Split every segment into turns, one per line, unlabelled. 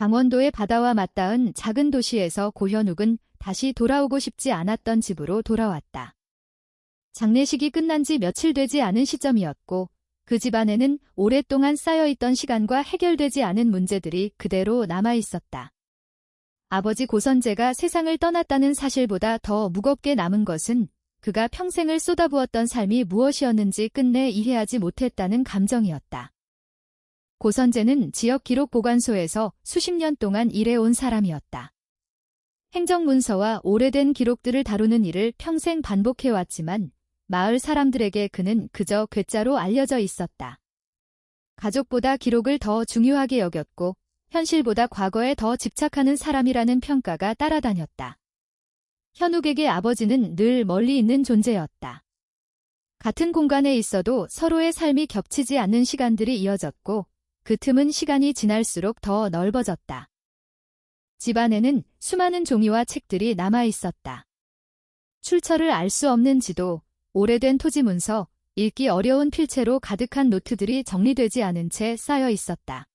강원도의 바다와 맞닿은 작은 도시에서 고현욱은 다시 돌아오고 싶지 않았던 집으로 돌아왔다. 장례식이 끝난 지 며칠 되지 않은 시점이었고 그 집안에는 오랫동안 쌓여있던 시간과 해결되지 않은 문제들이 그대로 남아있었다. 아버지 고선재가 세상을 떠났다는 사실보다 더 무겁게 남은 것은 그가 평생을 쏟아부었던 삶이 무엇이었는지 끝내 이해하지 못했다는 감정이었다. 고선재는 지역기록보관소에서 수십 년 동안 일해온 사람이었다. 행정문서와 오래된 기록들을 다루는 일을 평생 반복해왔지만 마을 사람들에게 그는 그저 괴짜로 알려져 있었다. 가족보다 기록을 더 중요하게 여겼고 현실보다 과거에 더 집착하는 사람이라는 평가가 따라다녔다. 현욱에게 아버지는 늘 멀리 있는 존재였다. 같은 공간에 있어도 서로의 삶이 겹치지 않는 시간들이 이어졌고 그 틈은 시간이 지날수록 더 넓어졌다. 집안에는 수많은 종이와 책들이 남아 있었다. 출처를 알 수 없는 지도, 오래된 토지 문서, 읽기 어려운 필체로 가득한 노트들이 정리되지 않은 채 쌓여 있었다.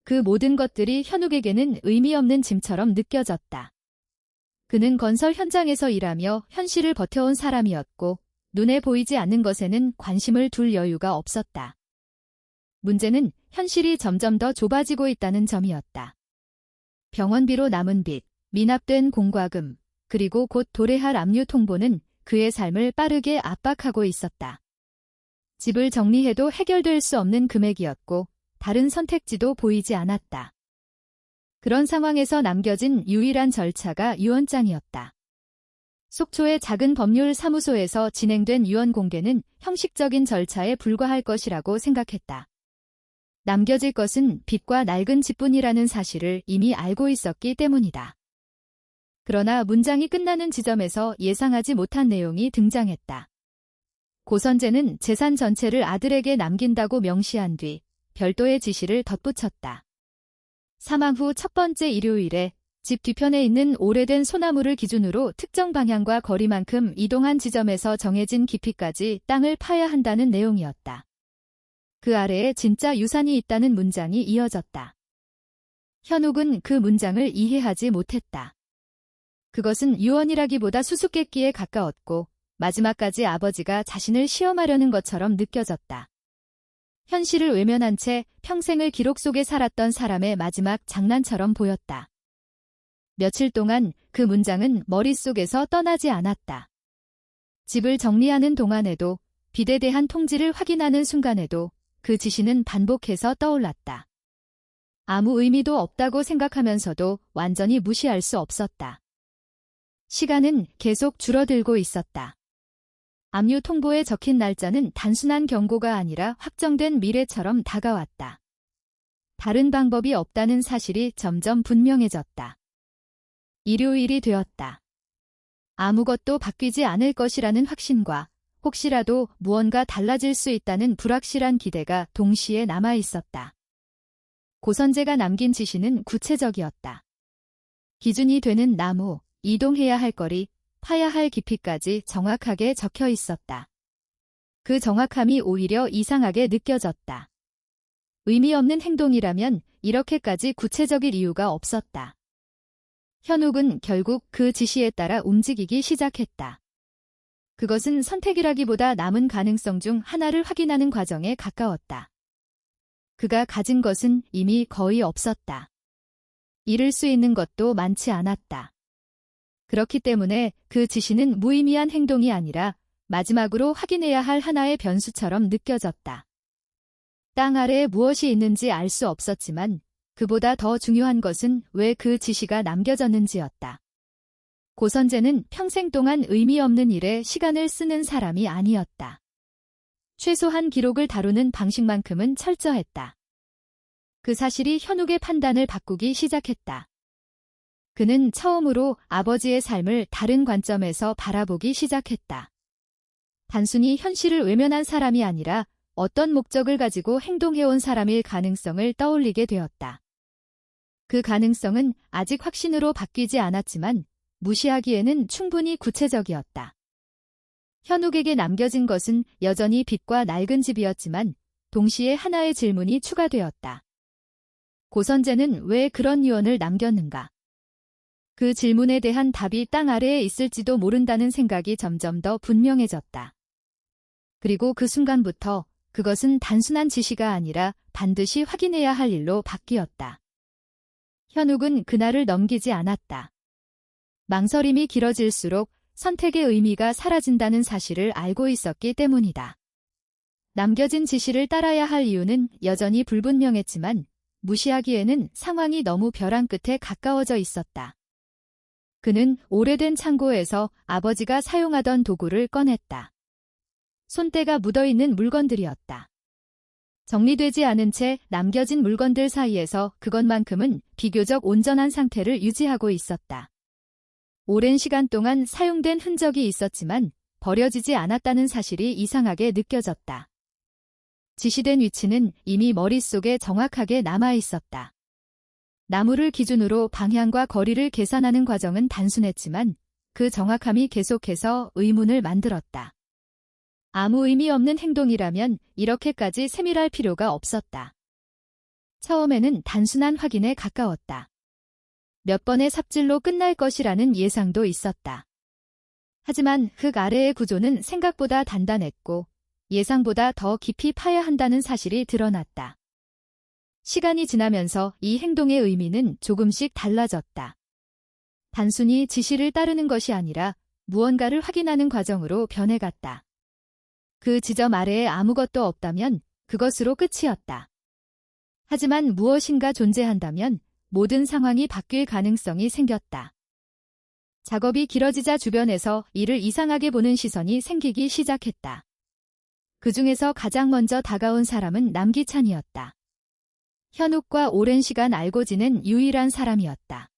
그 모든 것들이 현욱에게는 의미 없는 짐처럼 느껴졌다. 그는 건설 현장에서 일하며 현실을 버텨온 사람이었고 눈에 보이지 않는 것에는 관심을 둘 여유가 없었다. 문제는 현실이 점점 더 좁아지고 있다는 점이었다. 병원비로 남은 빚, 미납된 공과금, 그리고 곧 도래할 압류 통보는 그의 삶을 빠르게 압박하고 있었다. 집을 정리해도 해결될 수 없는 금액이었고 다른 선택지도 보이지 않았다. 그런 상황에서 남겨진 유일한 절차가 유언장이었다. 속초의 작은 법률 사무소에서 진행된 유언 공개는 형식적인 절차에 불과할 것이라고 생각했다. 남겨질 것은 빚과 낡은 집뿐이라는 사실을 이미 알고 있었기 때문이다. 그러나 문장이 끝나는 지점에서 예상하지 못한 내용이 등장했다. 고선재는 재산 전체를 아들에게 남긴다고 명시한 뒤 별도의 지시를 덧붙였다. 사망 후 첫 번째 일요일에 집 뒤편에 있는 오래된 소나무를 기준으로 특정 방향과 거리만큼 이동한 지점에서 정해진 깊이까지 땅을 파야 한다는 내용이었다. 그 아래에 진짜 유산이 있다는 문장이 이어졌다. 현욱은 그 문장을 이해하지 못했다. 그것은 유언이라기보다 수수께끼에 가까웠고 마지막까지 아버지가 자신을 시험하려는 것처럼 느껴졌다. 현실을 외면한 채 평생을 기록 속에 살았던 사람의 마지막 장난처럼 보였다. 며칠 동안 그 문장은 머릿속에서 떠나지 않았다. 집을 정리하는 동안에도 빚에 대한 통지를 확인하는 순간에도 그 지시는 반복해서 떠올랐다. 아무 의미도 없다고 생각하면서도 완전히 무시할 수 없었다. 시간은 계속 줄어들고 있었다. 압류 통보에 적힌 날짜는 단순한 경고가 아니라 확정된 미래처럼 다가왔다. 다른 방법이 없다는 사실이 점점 분명해졌다. 일요일이 되었다. 아무것도 바뀌지 않을 것이라는 확신과 혹시라도 무언가 달라질 수 있다는 불확실한 기대가 동시에 남아 있었다. 고선재가 남긴 지시는 구체적이었다. 기준이 되는 나무, 이동해야 할 거리, 파야 할 깊이까지 정확하게 적혀 있었다. 그 정확함이 오히려 이상하게 느껴졌다. 의미 없는 행동이라면 이렇게까지 구체적일 이유가 없었다. 현욱은 결국 그 지시에 따라 움직이기 시작했다. 그것은 선택이라기보다 남은 가능성 중 하나를 확인하는 과정에 가까웠다. 그가 가진 것은 이미 거의 없었다. 잃을 수 있는 것도 많지 않았다. 그렇기 때문에 그 지시는 무의미한 행동이 아니라 마지막으로 확인해야 할 하나의 변수처럼 느껴졌다. 땅 아래에 무엇이 있는지 알 수 없었지만 그보다 더 중요한 것은 왜 그 지시가 남겨졌는지였다. 고선재는 평생 동안 의미 없는 일에 시간을 쓰는 사람이 아니었다. 최소한 기록을 다루는 방식만큼은 철저했다. 그 사실이 현욱의 판단을 바꾸기 시작했다. 그는 처음으로 아버지의 삶을 다른 관점에서 바라보기 시작했다. 단순히 현실을 외면한 사람이 아니라 어떤 목적을 가지고 행동해온 사람일 가능성을 떠올리게 되었다. 그 가능성은 아직 확신으로 바뀌지 않았지만 무시하기에는 충분히 구체적이었다. 현욱에게 남겨진 것은 여전히 빚과 낡은 집이었지만 동시에 하나의 질문이 추가되었다. 고선재는 왜 그런 유언을 남겼는가? 그 질문에 대한 답이 땅 아래에 있을지도 모른다는 생각이 점점 더 분명해졌다. 그리고 그 순간부터 그것은 단순한 지시가 아니라 반드시 확인해야 할 일로 바뀌었다. 현욱은 그날을 넘기지 않았다. 망설임이 길어질수록 선택의 의미가 사라진다는 사실을 알고 있었기 때문이다. 남겨진 지시를 따라야 할 이유는 여전히 불분명했지만 무시하기에는 상황이 너무 벼랑 끝에 가까워져 있었다. 그는 오래된 창고에서 아버지가 사용하던 도구를 꺼냈다. 손때가 묻어있는 물건들이었다. 정리되지 않은 채 남겨진 물건들 사이에서 그것만큼은 비교적 온전한 상태를 유지하고 있었다. 오랜 시간 동안 사용된 흔적이 있었지만 버려지지 않았다는 사실이 이상하게 느껴졌다. 지시된 위치는 이미 머릿속에 정확하게 남아 있었다. 나무를 기준으로 방향과 거리를 계산하는 과정은 단순했지만 그 정확함이 계속해서 의문을 만들었다. 아무 의미 없는 행동이라면 이렇게까지 세밀할 필요가 없었다. 처음에는 단순한 확인에 가까웠다. 몇 번의 삽질로 끝날 것이라는 예상도 있었다. 하지만 흙 아래의 구조는 생각보다 단단했고 예상보다 더 깊이 파야 한다는 사실이 드러났다. 시간이 지나면서 이 행동의 의미는 조금씩 달라졌다. 단순히 지시를 따르는 것이 아니라 무언가를 확인하는 과정으로 변해갔다. 그 지점 아래에 아무것도 없다면 그것으로 끝이었다. 하지만 무엇인가 존재한다면 모든 상황이 바뀔 가능성이 생겼다. 작업이 길어지자 주변에서 이를 이상하게 보는 시선이 생기기 시작했다. 그 중에서 가장 먼저 다가온 사람은 남기찬이었다. 현욱과 오랜 시간 알고 지낸 유일한 사람이었다.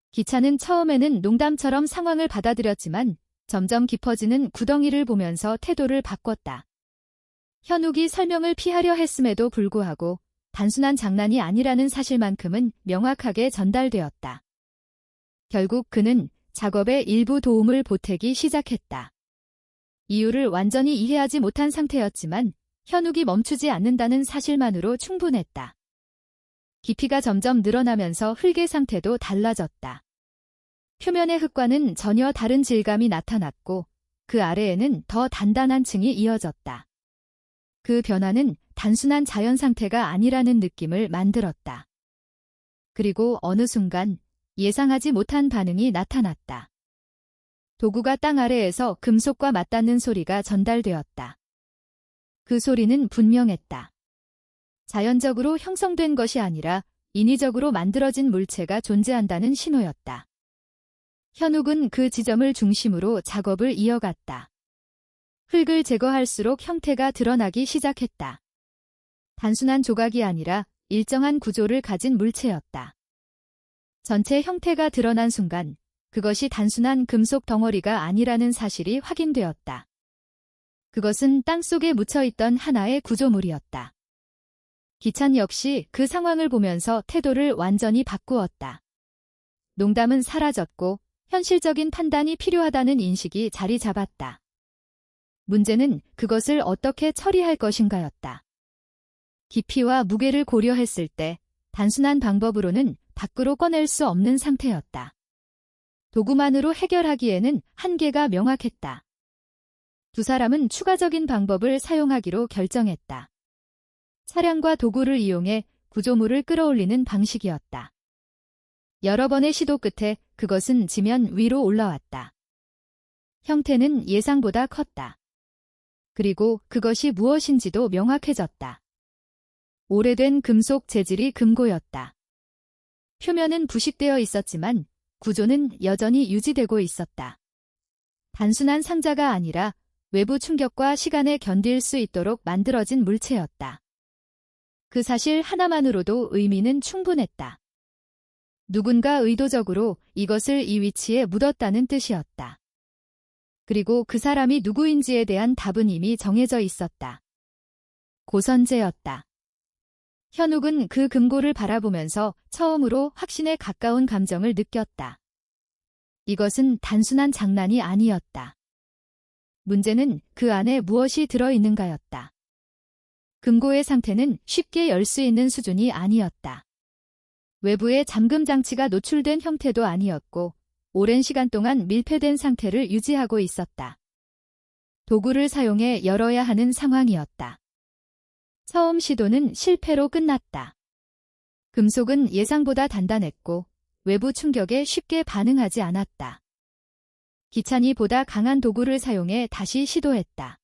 기찬은 처음에는 농담처럼 상황을 받아들였지만 점점 깊어지는 구덩이를 보면서 태도를 바꿨다. 현욱이 설명을 피하려 했음에도 불구하고 단순한 장난이 아니라는 사실만큼은 명확하게 전달되었다. 결국 그는 작업에 일부 도움을 보태기 시작했다. 이유를 완전히 이해하지 못한 상태였지만 현욱이 멈추지 않는다는 사실만으로 충분했다. 깊이가 점점 늘어나면서 흙의 상태도 달라졌다. 표면의 흙과는 전혀 다른 질감이 나타났고 그 아래에는 더 단단한 층이 이어졌다. 그 변화는 단순한 자연 상태가 아니라는 느낌을 만들었다. 그리고 어느 순간 예상하지 못한 반응이 나타났다. 도구가 땅 아래에서 금속과 맞닿는 소리가 전달되었다. 그 소리는 분명했다. 자연적으로 형성된 것이 아니라 인위적으로 만들어진 물체가 존재한다는 신호였다. 현욱은 그 지점을 중심으로 작업을 이어갔다. 흙을 제거할수록 형태가 드러나기 시작했다. 단순한 조각이 아니라 일정한 구조를 가진 물체였다. 전체 형태가 드러난 순간 그것이 단순한 금속 덩어리가 아니라는 사실이 확인되었다. 그것은 땅속에 묻혀있던 하나의 구조물이었다. 기찬 역시 그 상황을 보면서 태도를 완전히 바꾸었다. 농담은 사라졌고 현실적인 판단이 필요하다는 인식이 자리 잡았다. 문제는 그것을 어떻게 처리할 것인가였다. 깊이와 무게를 고려했을 때 단순한 방법으로는 밖으로 꺼낼 수 없는 상태였다. 도구만으로 해결하기에는 한계가 명확했다. 두 사람은 추가적인 방법을 사용하기로 결정했다. 차량과 도구를 이용해 구조물을 끌어올리는 방식이었다. 여러 번의 시도 끝에 그것은 지면 위로 올라왔다. 형태는 예상보다 컸다. 그리고 그것이 무엇인지도 명확해졌다. 오래된 금속 재질이 금고였다. 표면은 부식되어 있었지만 구조는 여전히 유지되고 있었다. 단순한 상자가 아니라 외부 충격과 시간에 견딜 수 있도록 만들어진 물체였다. 그 사실 하나만으로도 의미는 충분했다. 누군가 의도적으로 이것을 이 위치에 묻었다는 뜻이었다. 그리고 그 사람이 누구인지에 대한 답은 이미 정해져 있었다. 고선재였다. 현욱은 그 금고를 바라보면서 처음으로 확신에 가까운 감정을 느꼈다. 이것은 단순한 장난이 아니었다. 문제는 그 안에 무엇이 들어있는가였다. 금고의 상태는 쉽게 열 수 있는 수준이 아니었다. 외부에 잠금 장치가 노출된 형태도 아니었고 오랜 시간 동안 밀폐된 상태를 유지하고 있었다. 도구를 사용해 열어야 하는 상황이었다. 처음 시도는 실패로 끝났다. 금속은 예상보다 단단했고 외부 충격에 쉽게 반응하지 않았다. 기찬이 보다 강한 도구를 사용해 다시 시도했다.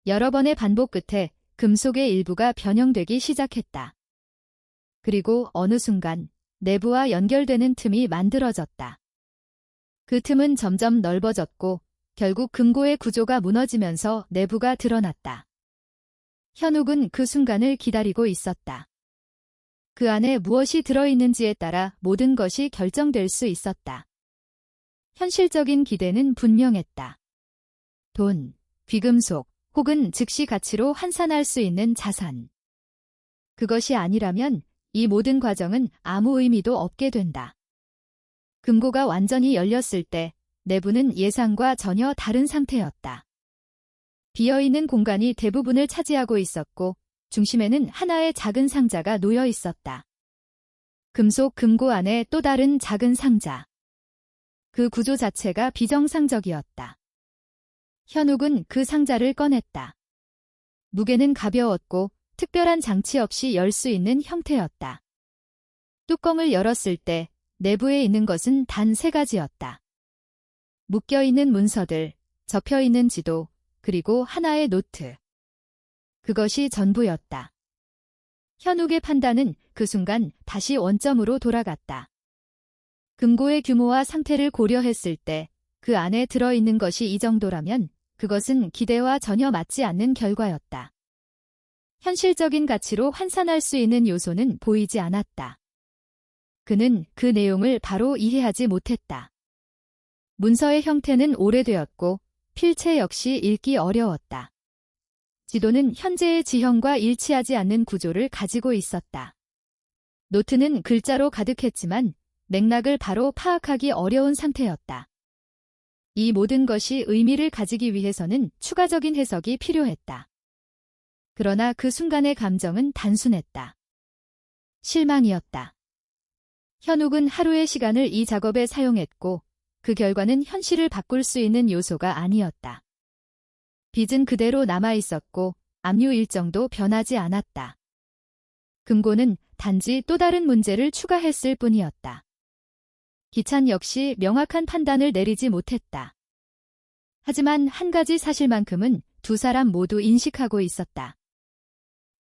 여러 번의 반복 끝에 금속의 일부가 변형되기 시작했다. 그리고 어느 순간 내부와 연결되는 틈이 만들어졌다. 그 틈은 점점 넓어졌고 결국 금고의 구조가 무너지면서 내부가 드러났다. 현욱은 그 순간을 기다리고 있었다. 그 안에 무엇이 들어있는지에 따라 모든 것이 결정될 수 있었다. 현실적인 기대는 분명했다. 돈, 귀금속, 혹은 즉시 가치로 환산할 수 있는 자산. 그것이 아니라면 이 모든 과정은 아무 의미도 없게 된다. 금고가 완전히 열렸을 때 내부는 예상과 전혀 다른 상태였다. 비어있는 공간이 대부분을 차지하고 있었고 중심에는 하나의 작은 상자가 놓여 있었다. 금속 금고 안에 또 다른 작은 상자. 그 구조 자체가 비정상적이었다. 현욱은 그 상자를 꺼냈다. 무게는 가벼웠고 특별한 장치 없이 열 수 있는 형태였다. 뚜껑을 열었을 때 내부에 있는 것은 단 3가지였다. 묶여있는 문서들, 접혀있는 지도, 그리고 하나의 노트. 그것이 전부였다. 현욱의 판단은 그 순간 다시 원점으로 돌아갔다. 금고의 규모와 상태를 고려했을 때 그 안에 들어있는 것이 이 정도라면 그것은 기대와 전혀 맞지 않는 결과였다. 현실적인 가치로 환산할 수 있는 요소는 보이지 않았다. 그는 그 내용을 바로 이해하지 못했다. 문서의 형태는 오래되었고 필체 역시 읽기 어려웠다. 지도는 현재의 지형과 일치하지 않는 구조를 가지고 있었다. 노트는 글자로 가득했지만 맥락을 바로 파악하기 어려운 상태였다. 이 모든 것이 의미를 가지기 위해서는 추가적인 해석이 필요했다. 그러나 그 순간의 감정은 단순했다. 실망이었다. 현욱은 하루의 시간을 이 작업에 사용했고 그 결과는 현실을 바꿀 수 있는 요소가 아니었다. 빚은 그대로 남아있었고 압류 일정도 변하지 않았다. 금고는 단지 또 다른 문제를 추가했을 뿐이었다. 기찬 역시 명확한 판단을 내리지 못했다. 하지만 한 가지 사실만큼은 두 사람 모두 인식하고 있었다.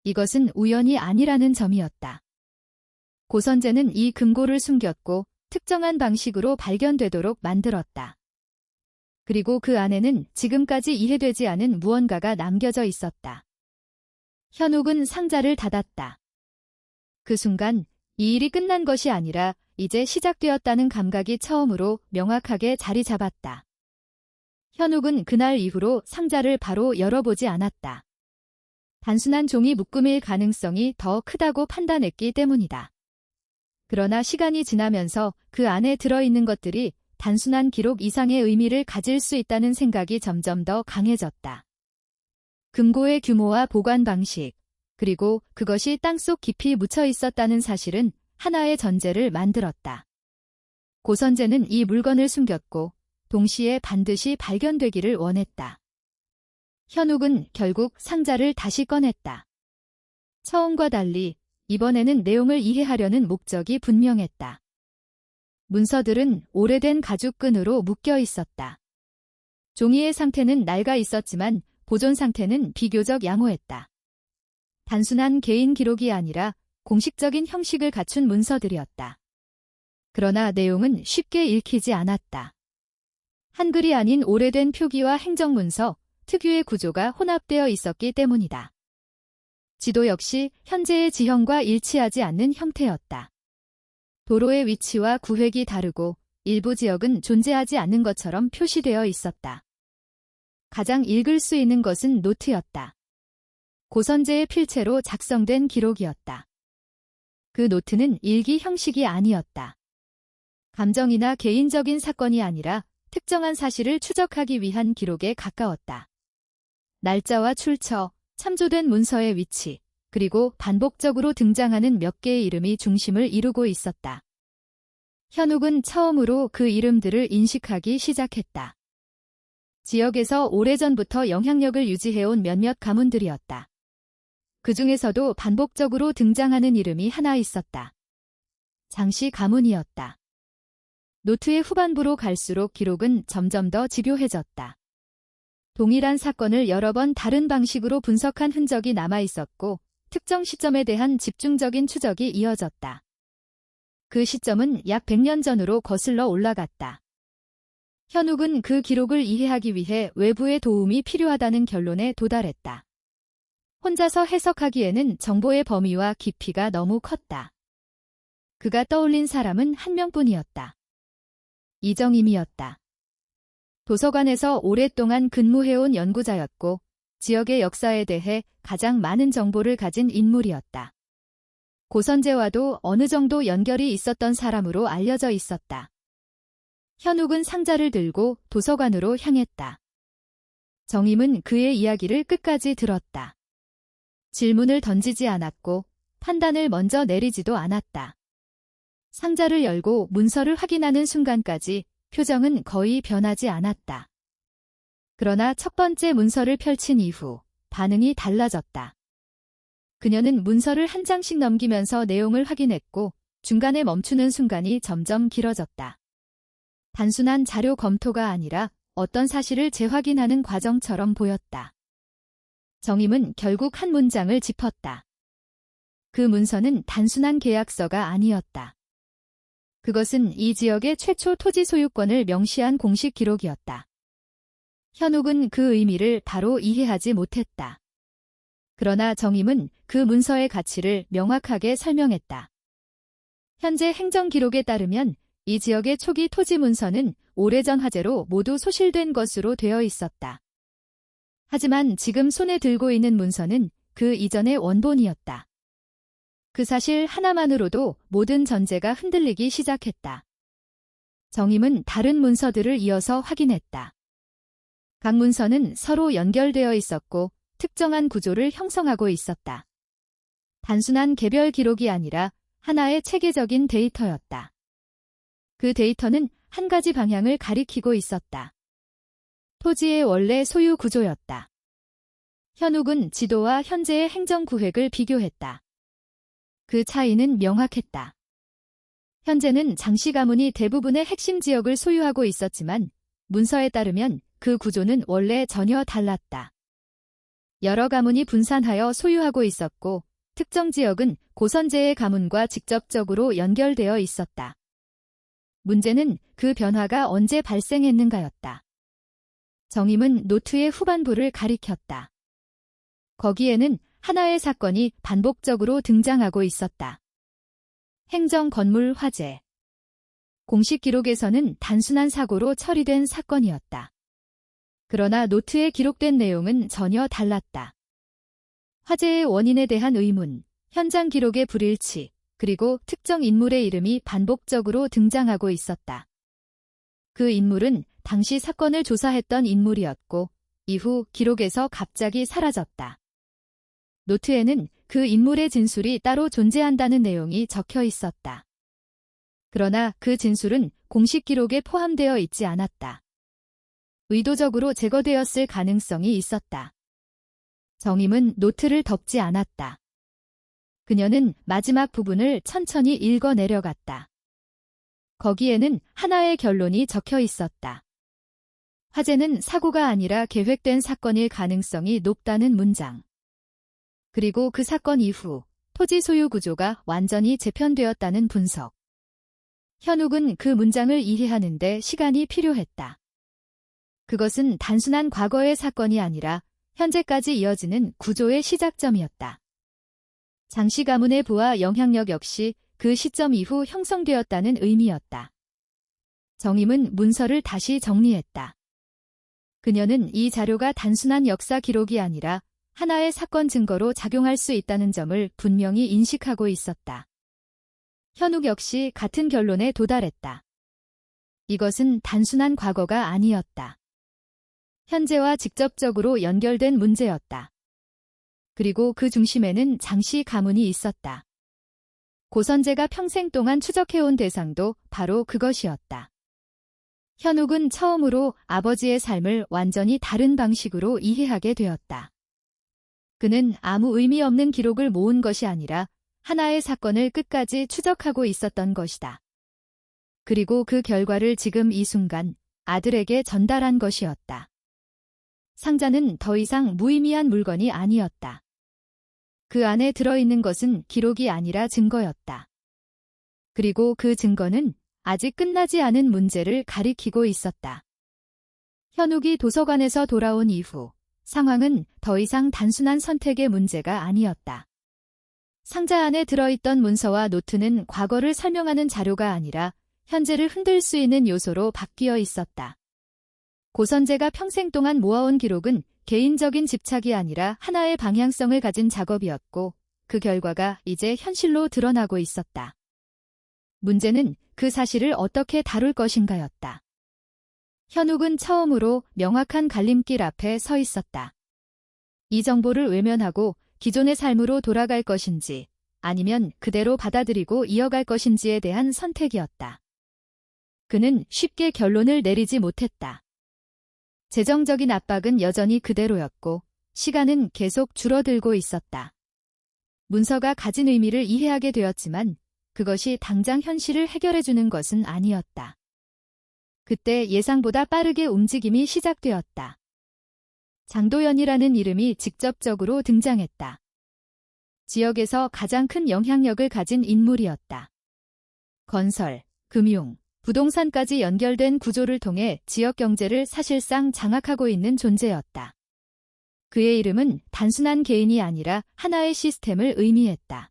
이것은 우연이 아니라는 점이었다. 고선재는 이 금고를 숨겼고 특정한 방식으로 발견되도록 만들었다. 그리고 그 안에는 지금까지 이해되지 않은 무언가가 남겨져 있었다. 현욱은 상자를 닫았다. 그 순간 이 일이 끝난 것이 아니라 이제 시작되었다는 감각이 처음으로 명확하게 자리 잡았다. 현욱은 그날 이후로 상자를 바로 열어보지 않았다. 단순한 종이 묶음일 가능성이 더 크다고 판단했기 때문이다. 그러나 시간이 지나면서 그 안에 들어있는 것들이 단순한 기록 이상의 의미를 가질 수 있다는 생각이 점점 더 강해졌다. 금고의 규모와 보관 방식, 그리고 그것이 땅속 깊이 묻혀 있었다는 사실은 하나의 전제를 만들었다. 고선재는 이 물건을 숨겼고 동시에 반드시 발견되기를 원했다. 현욱은 결국 상자를 다시 꺼냈다. 처음과 달리 이번에는 내용을 이해하려는 목적이 분명했다. 문서들은 오래된 가죽끈으로 묶여 있었다. 종이의 상태는 낡아 있었지만 보존 상태는 비교적 양호했다. 단순한 개인 기록이 아니라 공식적인 형식을 갖춘 문서들이었다. 그러나 내용은 쉽게 읽히지 않았다. 한글이 아닌 오래된 표기와 행정문서, 특유의 구조가 혼합되어 있었기 때문이다. 지도 역시 현재의 지형과 일치하지 않는 형태였다. 도로의 위치와 구획이 다르고 일부 지역은 존재하지 않는 것처럼 표시되어 있었다. 가장 읽을 수 있는 것은 노트였다. 고선재의 필체로 작성된 기록이었다. 그 노트는 일기 형식이 아니었다. 감정이나 개인적인 사건이 아니라 특정한 사실을 추적하기 위한 기록에 가까웠다. 날짜와 출처, 참조된 문서의 위치, 그리고 반복적으로 등장하는 몇 개의 이름이 중심을 이루고 있었다. 현욱은 처음으로 그 이름들을 인식하기 시작했다. 지역에서 오래전부터 영향력을 유지해온 몇몇 가문들이었다. 그 중에서도 반복적으로 등장하는 이름이 하나 있었다. 장씨 가문이었다. 노트의 후반부로 갈수록 기록은 점점 더 집요해졌다. 동일한 사건을 여러 번 다른 방식으로 분석한 흔적이 남아 있었고, 특정 시점에 대한 집중적인 추적이 이어졌다. 그 시점은 약 100년 전으로 거슬러 올라갔다. 현욱은 그 기록을 이해하기 위해 외부의 도움이 필요하다는 결론에 도달했다. 혼자서 해석하기에는 정보의 범위와 깊이가 너무 컸다. 그가 떠올린 사람은 한 명뿐이었다. 이정임이었다. 도서관에서 오랫동안 근무해온 연구자였고, 지역의 역사에 대해 가장 많은 정보를 가진 인물이었다. 고선재와도 어느 정도 연결이 있었던 사람으로 알려져 있었다. 현욱은 상자를 들고 도서관으로 향했다. 정임은 그의 이야기를 끝까지 들었다. 질문을 던지지 않았고 판단을 먼저 내리지도 않았다. 상자를 열고 문서를 확인하는 순간까지 표정은 거의 변하지 않았다. 그러나 첫 번째 문서를 펼친 이후 반응이 달라졌다. 그녀는 문서를 한 장씩 넘기면서 내용을 확인했고 중간에 멈추는 순간이 점점 길어졌다. 단순한 자료 검토가 아니라 어떤 사실을 재확인하는 과정처럼 보였다. 정임은 결국 한 문장을 짚었다. 그 문서는 단순한 계약서가 아니었다. 그것은 이 지역의 최초 토지 소유권을 명시한 공식 기록이었다. 현욱은 그 의미를 바로 이해하지 못했다. 그러나 정임은 그 문서의 가치를 명확하게 설명했다. 현재 행정 기록에 따르면 이 지역의 초기 토지 문서는 오래전 화재로 모두 소실된 것으로 되어 있었다. 하지만 지금 손에 들고 있는 문서는 그 이전의 원본이었다. 그 사실 하나만으로도 모든 전제가 흔들리기 시작했다. 정임은 다른 문서들을 이어서 확인했다. 각 문서는 서로 연결되어 있었고 특정한 구조를 형성하고 있었다. 단순한 개별 기록이 아니라 하나의 체계적인 데이터였다. 그 데이터는 한 가지 방향을 가리키고 있었다. 토지의 원래 소유 구조였다. 현욱은 지도와 현재의 행정구획을 비교했다. 그 차이는 명확했다. 현재는 장씨 가문이 대부분의 핵심 지역을 소유하고 있었지만 문서에 따르면 그 구조는 원래 전혀 달랐다. 여러 가문이 분산하여 소유하고 있었고 특정 지역은 고선재의 가문과 직접적으로 연결되어 있었다. 문제는 그 변화가 언제 발생했는가였다. 정임은 노트의 후반부를 가리켰다. 거기에는 하나의 사건이 반복적으로 등장하고 있었다. 행정 건물 화재. 공식 기록에서는 단순한 사고로 처리된 사건이었다. 그러나 노트에 기록된 내용은 전혀 달랐다. 화재의 원인에 대한 의문, 현장 기록의 불일치, 그리고 특정 인물의 이름이 반복적으로 등장하고 있었다. 그 인물은 당시 사건을 조사했던 인물이었고 이후 기록에서 갑자기 사라졌다. 노트에는 그 인물의 진술이 따로 존재한다는 내용이 적혀 있었다. 그러나 그 진술은 공식 기록에 포함되어 있지 않았다. 의도적으로 제거되었을 가능성이 있었다. 정임은 노트를 덮지 않았다. 그녀는 마지막 부분을 천천히 읽어 내려갔다. 거기에는 하나의 결론이 적혀 있었다. 화재는 사고가 아니라 계획된 사건일 가능성이 높다는 문장. 그리고 그 사건 이후 토지 소유 구조가 완전히 재편되었다는 분석. 현욱은 그 문장을 이해하는 데 시간이 필요했다. 그것은 단순한 과거의 사건이 아니라 현재까지 이어지는 구조의 시작점이었다. 장씨 가문의 부와 영향력 역시 그 시점 이후 형성되었다는 의미였다. 정임은 문서를 다시 정리했다. 그녀는 이 자료가 단순한 역사 기록이 아니라 하나의 사건 증거로 작용할 수 있다는 점을 분명히 인식하고 있었다. 현욱 역시 같은 결론에 도달했다. 이것은 단순한 과거가 아니었다. 현재와 직접적으로 연결된 문제였다. 그리고 그 중심에는 장씨 가문이 있었다. 고선재가 평생 동안 추적해온 대상도 바로 그것이었다. 현욱은 처음으로 아버지의 삶을 완전히 다른 방식으로 이해하게 되었다. 그는 아무 의미 없는 기록을 모은 것이 아니라 하나의 사건을 끝까지 추적하고 있었던 것이다. 그리고 그 결과를 지금 이 순간 아들에게 전달한 것이었다. 상자는 더 이상 무의미한 물건이 아니었다. 그 안에 들어있는 것은 기록이 아니라 증거였다. 그리고 그 증거는 아직 끝나지 않은 문제를 가리키고 있었다. 현욱이 도서관에서 돌아온 이후 상황은 더 이상 단순한 선택의 문제가 아니었다. 상자 안에 들어있던 문서와 노트는 과거를 설명하는 자료가 아니라 현재를 흔들 수 있는 요소로 바뀌어 있었다. 고선재가 평생 동안 모아온 기록은 개인적인 집착이 아니라 하나의 방향성을 가진 작업이었고 그 결과가 이제 현실로 드러나고 있었다. 문제는 그 사실을 어떻게 다룰 것인가였다. 현욱은 처음으로 명확한 갈림길 앞에 서 있었다. 이 정보를 외면하고 기존의 삶으로 돌아갈 것인지 아니면 그대로 받아들이고 이어갈 것인지에 대한 선택이었다. 그는 쉽게 결론을 내리지 못했다. 재정적인 압박은 여전히 그대로였고 시간은 계속 줄어들고 있었다. 문서가 가진 의미를 이해하게 되었지만 그것이 당장 현실을 해결해주는 것은 아니었다. 그때 예상보다 빠르게 움직임이 시작되었다. 장도연이라는 이름이 직접적으로 등장했다. 지역에서 가장 큰 영향력을 가진 인물이었다. 건설, 금융, 부동산까지 연결된 구조를 통해 지역 경제를 사실상 장악하고 있는 존재였다. 그의 이름은 단순한 개인이 아니라 하나의 시스템을 의미했다.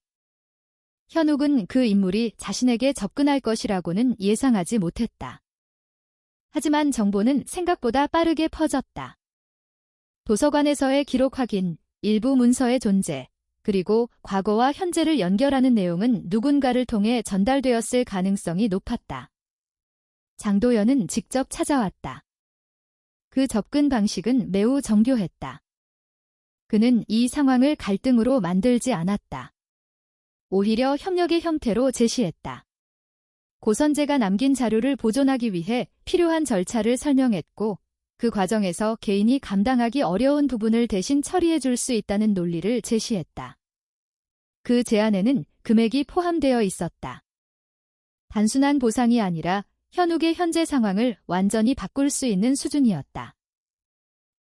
현욱은 그 인물이 자신에게 접근할 것이라고는 예상하지 못했다. 하지만 정보는 생각보다 빠르게 퍼졌다. 도서관에서의 기록 확인, 일부 문서의 존재, 그리고 과거와 현재를 연결하는 내용은 누군가를 통해 전달되었을 가능성이 높았다. 장도연은 직접 찾아왔다. 그 접근 방식은 매우 정교했다. 그는 이 상황을 갈등으로 만들지 않았다. 오히려 협력의 형태로 제시했다. 고선재가 남긴 자료를 보존하기 위해 필요한 절차를 설명했고 그 과정에서 개인이 감당하기 어려운 부분을 대신 처리해 줄 수 있다는 논리를 제시했다. 그 제안에는 금액이 포함되어 있었다. 단순한 보상이 아니라 현욱의 현재 상황을 완전히 바꿀 수 있는 수준이었다.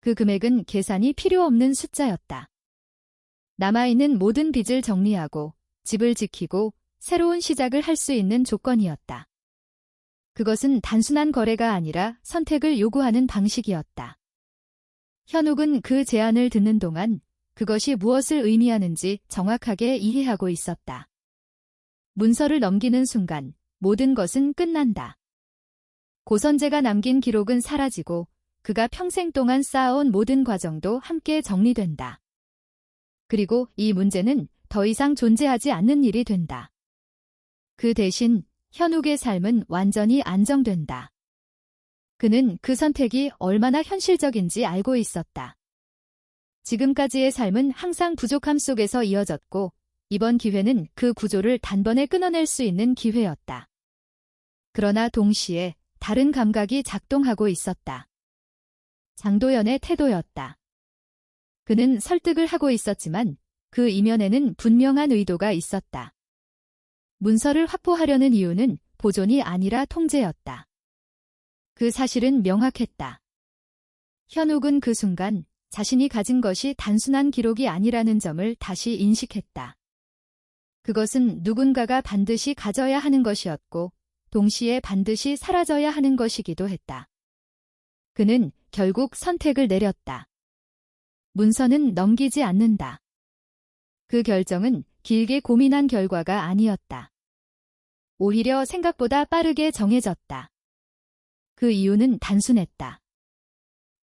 그 금액은 계산이 필요 없는 숫자였다. 남아있는 모든 빚을 정리하고 집을 지키고 새로운 시작을 할 수 있는 조건이었다. 그것은 단순한 거래가 아니라 선택을 요구하는 방식이었다. 현욱은 그 제안을 듣는 동안 그것이 무엇을 의미하는지 정확하게 이해하고 있었다. 문서를 넘기는 순간 모든 것은 끝난다. 고선재가 남긴 기록은 사라지고 그가 평생 동안 쌓아온 모든 과정도 함께 정리된다. 그리고 이 문제는 더 이상 존재하지 않는 일이 된다. 그 대신 현욱의 삶은 완전히 안정된다. 그는 그 선택이 얼마나 현실적인지 알고 있었다. 지금까지의 삶은 항상 부족함 속에서 이어졌고 이번 기회는 그 구조를 단번에 끊어낼 수 있는 기회였다. 그러나 동시에 다른 감각이 작동하고 있었다. 장도연의 태도였다. 그는 설득을 하고 있었지만 그 이면에는 분명한 의도가 있었다. 문서를 확보하려는 이유는 보존이 아니라 통제였다. 그 사실은 명확했다. 현욱은 그 순간 자신이 가진 것이 단순한 기록이 아니라는 점을 다시 인식했다. 그것은 누군가가 반드시 가져야 하는 것이었고 동시에 반드시 사라져야 하는 것이기도 했다. 그는 결국 선택을 내렸다. 문서는 넘기지 않는다. 그 결정은 길게 고민한 결과가 아니었다. 오히려 생각보다 빠르게 정해졌다. 그 이유는 단순했다.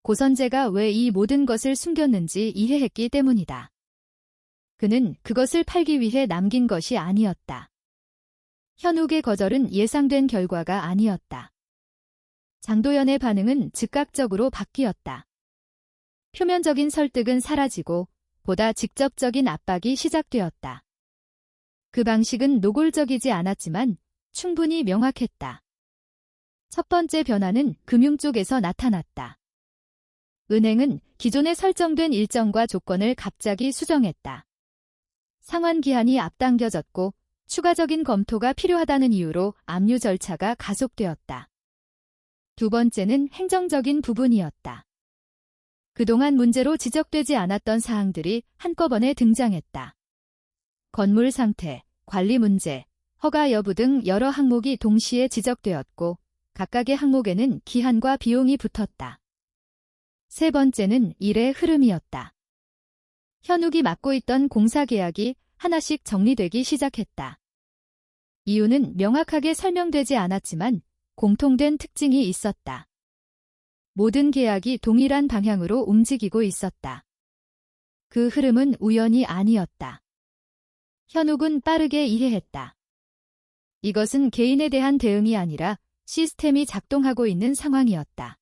고선재가 왜 이 모든 것을 숨겼는지 이해했기 때문이다. 그는 그것을 팔기 위해 남긴 것이 아니었다. 현욱의 거절은 예상된 결과가 아니었다. 장도연의 반응은 즉각적으로 바뀌었다. 표면적인 설득은 사라지고 보다 직접적인 압박이 시작되었다. 그 방식은 노골적이지 않았지만 충분히 명확했다. 첫 번째 변화는 금융 쪽에서 나타났다. 은행은 기존에 설정된 일정과 조건을 갑자기 수정했다. 상환 기한이 앞당겨졌고 추가적인 검토가 필요하다는 이유로 압류 절차가 가속되었다. 두 번째는 행정적인 부분이었다. 그동안 문제로 지적되지 않았던 사항들이 한꺼번에 등장했다. 건물 상태, 관리 문제, 허가 여부 등 여러 항목이 동시에 지적되었고 각각의 항목에는 기한과 비용이 붙었다. 세 번째는 일의 흐름이었다. 현욱이 맡고 있던 공사 계약이 하나씩 정리되기 시작했다. 이유는 명확하게 설명되지 않았지만 공통된 특징이 있었다. 모든 계약이 동일한 방향으로 움직이고 있었다. 그 흐름은 우연이 아니었다. 현욱은 빠르게 이해했다. 이것은 개인에 대한 대응이 아니라 시스템이 작동하고 있는 상황이었다.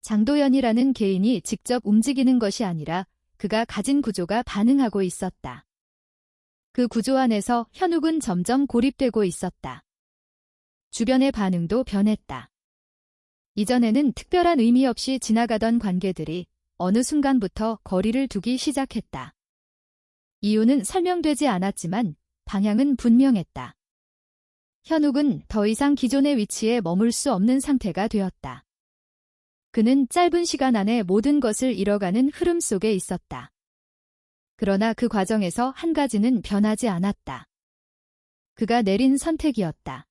장도연이라는 개인이 직접 움직이는 것이 아니라 그가 가진 구조가 반응하고 있었다. 그 구조 안에서 현욱은 점점 고립되고 있었다. 주변의 반응도 변했다. 이전에는 특별한 의미 없이 지나가던 관계들이 어느 순간부터 거리를 두기 시작했다. 이유는 설명되지 않았지만 방향은 분명했다. 현욱은 더 이상 기존의 위치에 머물 수 없는 상태가 되었다. 그는 짧은 시간 안에 모든 것을 잃어가는 흐름 속에 있었다. 그러나 그 과정에서 한 가지는 변하지 않았다. 그가 내린 선택이었다.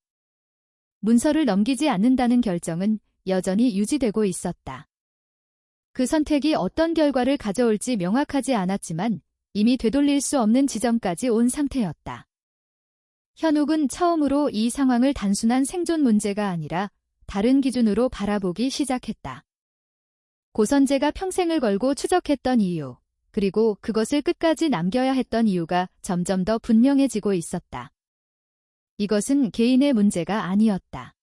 문서를 넘기지 않는다는 결정은 여전히 유지되고 있었다. 그 선택이 어떤 결과를 가져올지 명확하지 않았지만 이미 되돌릴 수 없는 지점까지 온 상태였다. 현욱은 처음으로 이 상황을 단순한 생존 문제가 아니라 다른 기준으로 바라보기 시작했다. 고선재가 평생을 걸고 추적했던 이유, 그리고 그것을 끝까지 남겨야 했던 이유가 점점 더 분명해지고 있었다. 이것은 개인의 문제가 아니었다.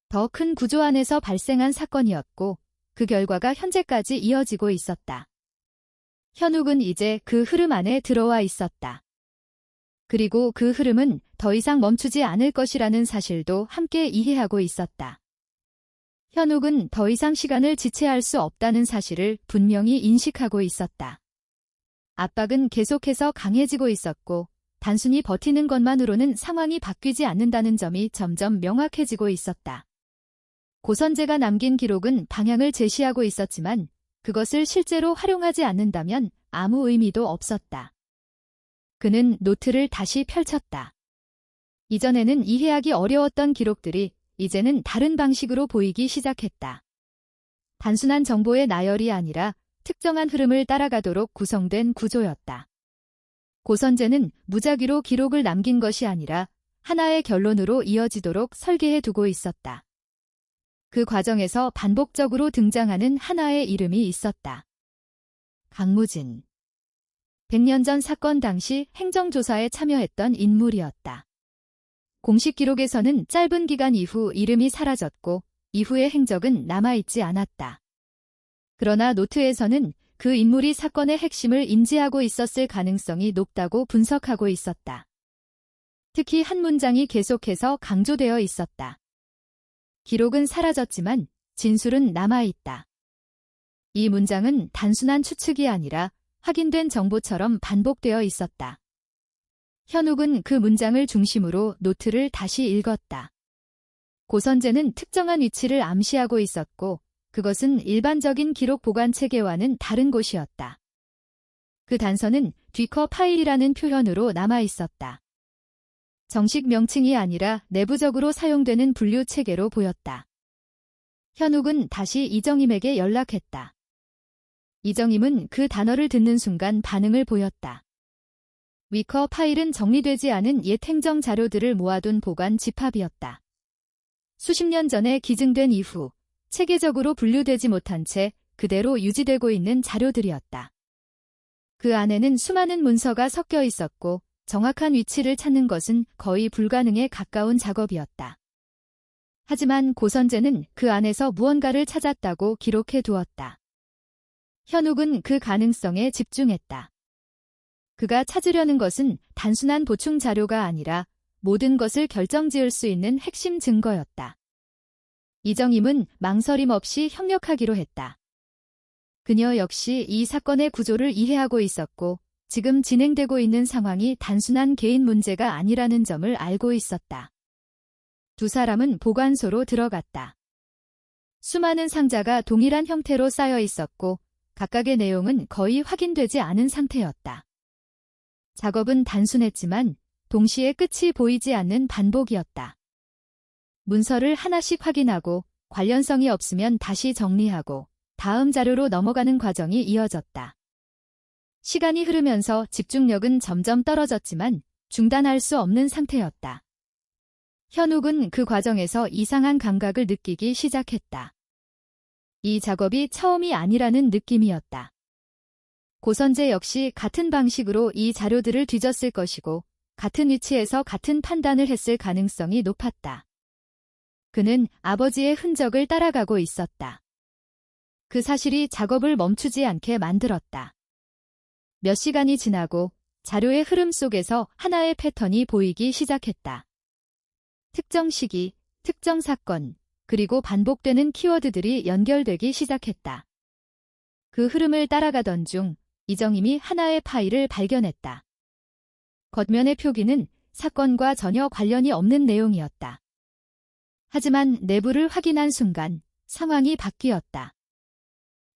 더 큰 구조 안에서 발생한 사건이었고 그 결과가 현재까지 이어지고 있었다. 현욱은 이제 그 흐름 안에 들어와 있었다. 그리고 그 흐름은 더 이상 멈추지 않을 것이라는 사실도 함께 이해하고 있었다. 현욱은 더 이상 시간을 지체할 수 없다는 사실을 분명히 인식하고 있었다. 압박은 계속해서 강해지고 있었고 단순히 버티는 것만으로는 상황이 바뀌지 않는다는 점이 점점 명확해지고 있었다. 고선재가 남긴 기록은 방향을 제시하고 있었지만 그것을 실제로 활용하지 않는다면 아무 의미도 없었다. 그는 노트를 다시 펼쳤다. 이전에는 이해하기 어려웠던 기록들이 이제는 다른 방식으로 보이기 시작했다. 단순한 정보의 나열이 아니라 특정한 흐름을 따라가도록 구성된 구조였다. 고선재는 무작위로 기록을 남긴 것이 아니라 하나의 결론으로 이어지도록 설계해 두고 있었다. 그 과정에서 반복적으로 등장하는 하나의 이름이 있었다. 강무진. 100년 전 사건 당시 행정조사에 참여했던 인물이었다. 공식 기록에서는 짧은 기간 이후 이름이 사라졌고 이후의 행적은 남아있지 않았다. 그러나 노트에서는 그 인물이 사건의 핵심을 인지하고 있었을 가능성이 높다고 분석하고 있었다. 특히 한 문장이 계속해서 강조되어 있었다. 기록은 사라졌지만 진술은 남아있다. 이 문장은 단순한 추측이 아니라 확인된 정보처럼 반복되어 있었다. 현욱은 그 문장을 중심으로 노트를 다시 읽었다. 고선재는 특정한 위치를 암시하고 있었고 그것은 일반적인 기록 보관 체계와는 다른 곳이었다. 그 단서는 뒤커 파일이라는 표현으로 남아있었다. 정식 명칭이 아니라 내부적으로 사용되는 분류 체계로 보였다. 현욱은 다시 이정임에게 연락했다. 이정임은 그 단어를 듣는 순간 반응을 보였다. 위커 파일은 정리되지 않은 옛 행정 자료들을 모아둔 보관 집합이었다. 수십 년 전에 기증된 이후 체계적으로 분류되지 못한 채 그대로 유지되고 있는 자료들이었다. 그 안에는 수많은 문서가 섞여 있었고 정확한 위치를 찾는 것은 거의 불가능에 가까운 작업이었다. 하지만 고선재는 그 안에서 무언가를 찾았다고 기록해 두었다. 현욱은 그 가능성에 집중했다. 그가 찾으려는 것은 단순한 보충 자료가 아니라 모든 것을 결정지을 수 있는 핵심 증거였다. 이정임은 망설임 없이 협력하기로 했다. 그녀 역시 이 사건의 구조를 이해하고 있었고 지금 진행되고 있는 상황이 단순한 개인 문제가 아니라는 점을 알고 있었다. 두 사람은 보관소로 들어갔다. 수많은 상자가 동일한 형태로 쌓여 있었고 각각의 내용은 거의 확인되지 않은 상태였다. 작업은 단순했지만 동시에 끝이 보이지 않는 반복이었다. 문서를 하나씩 확인하고 관련성이 없으면 다시 정리하고 다음 자료로 넘어가는 과정이 이어졌다. 시간이 흐르면서 집중력은 점점 떨어졌지만 중단할 수 없는 상태였다. 현욱은 그 과정에서 이상한 감각을 느끼기 시작했다. 이 작업이 처음이 아니라는 느낌이었다. 고선재 역시 같은 방식으로 이 자료들을 뒤졌을 것이고 같은 위치에서 같은 판단을 했을 가능성이 높았다. 그는 아버지의 흔적을 따라가고 있었다. 그 사실이 작업을 멈추지 않게 만들었다. 몇 시간이 지나고 자료의 흐름 속에서 하나의 패턴이 보이기 시작했다. 특정 시기, 특정 사건, 그리고 반복되는 키워드들이 연결되기 시작했다. 그 흐름을 따라가던 중 이정임이 하나의 파일을 발견했다. 겉면의 표기는 사건과 전혀 관련이 없는 내용이었다. 하지만 내부를 확인한 순간 상황이 바뀌었다.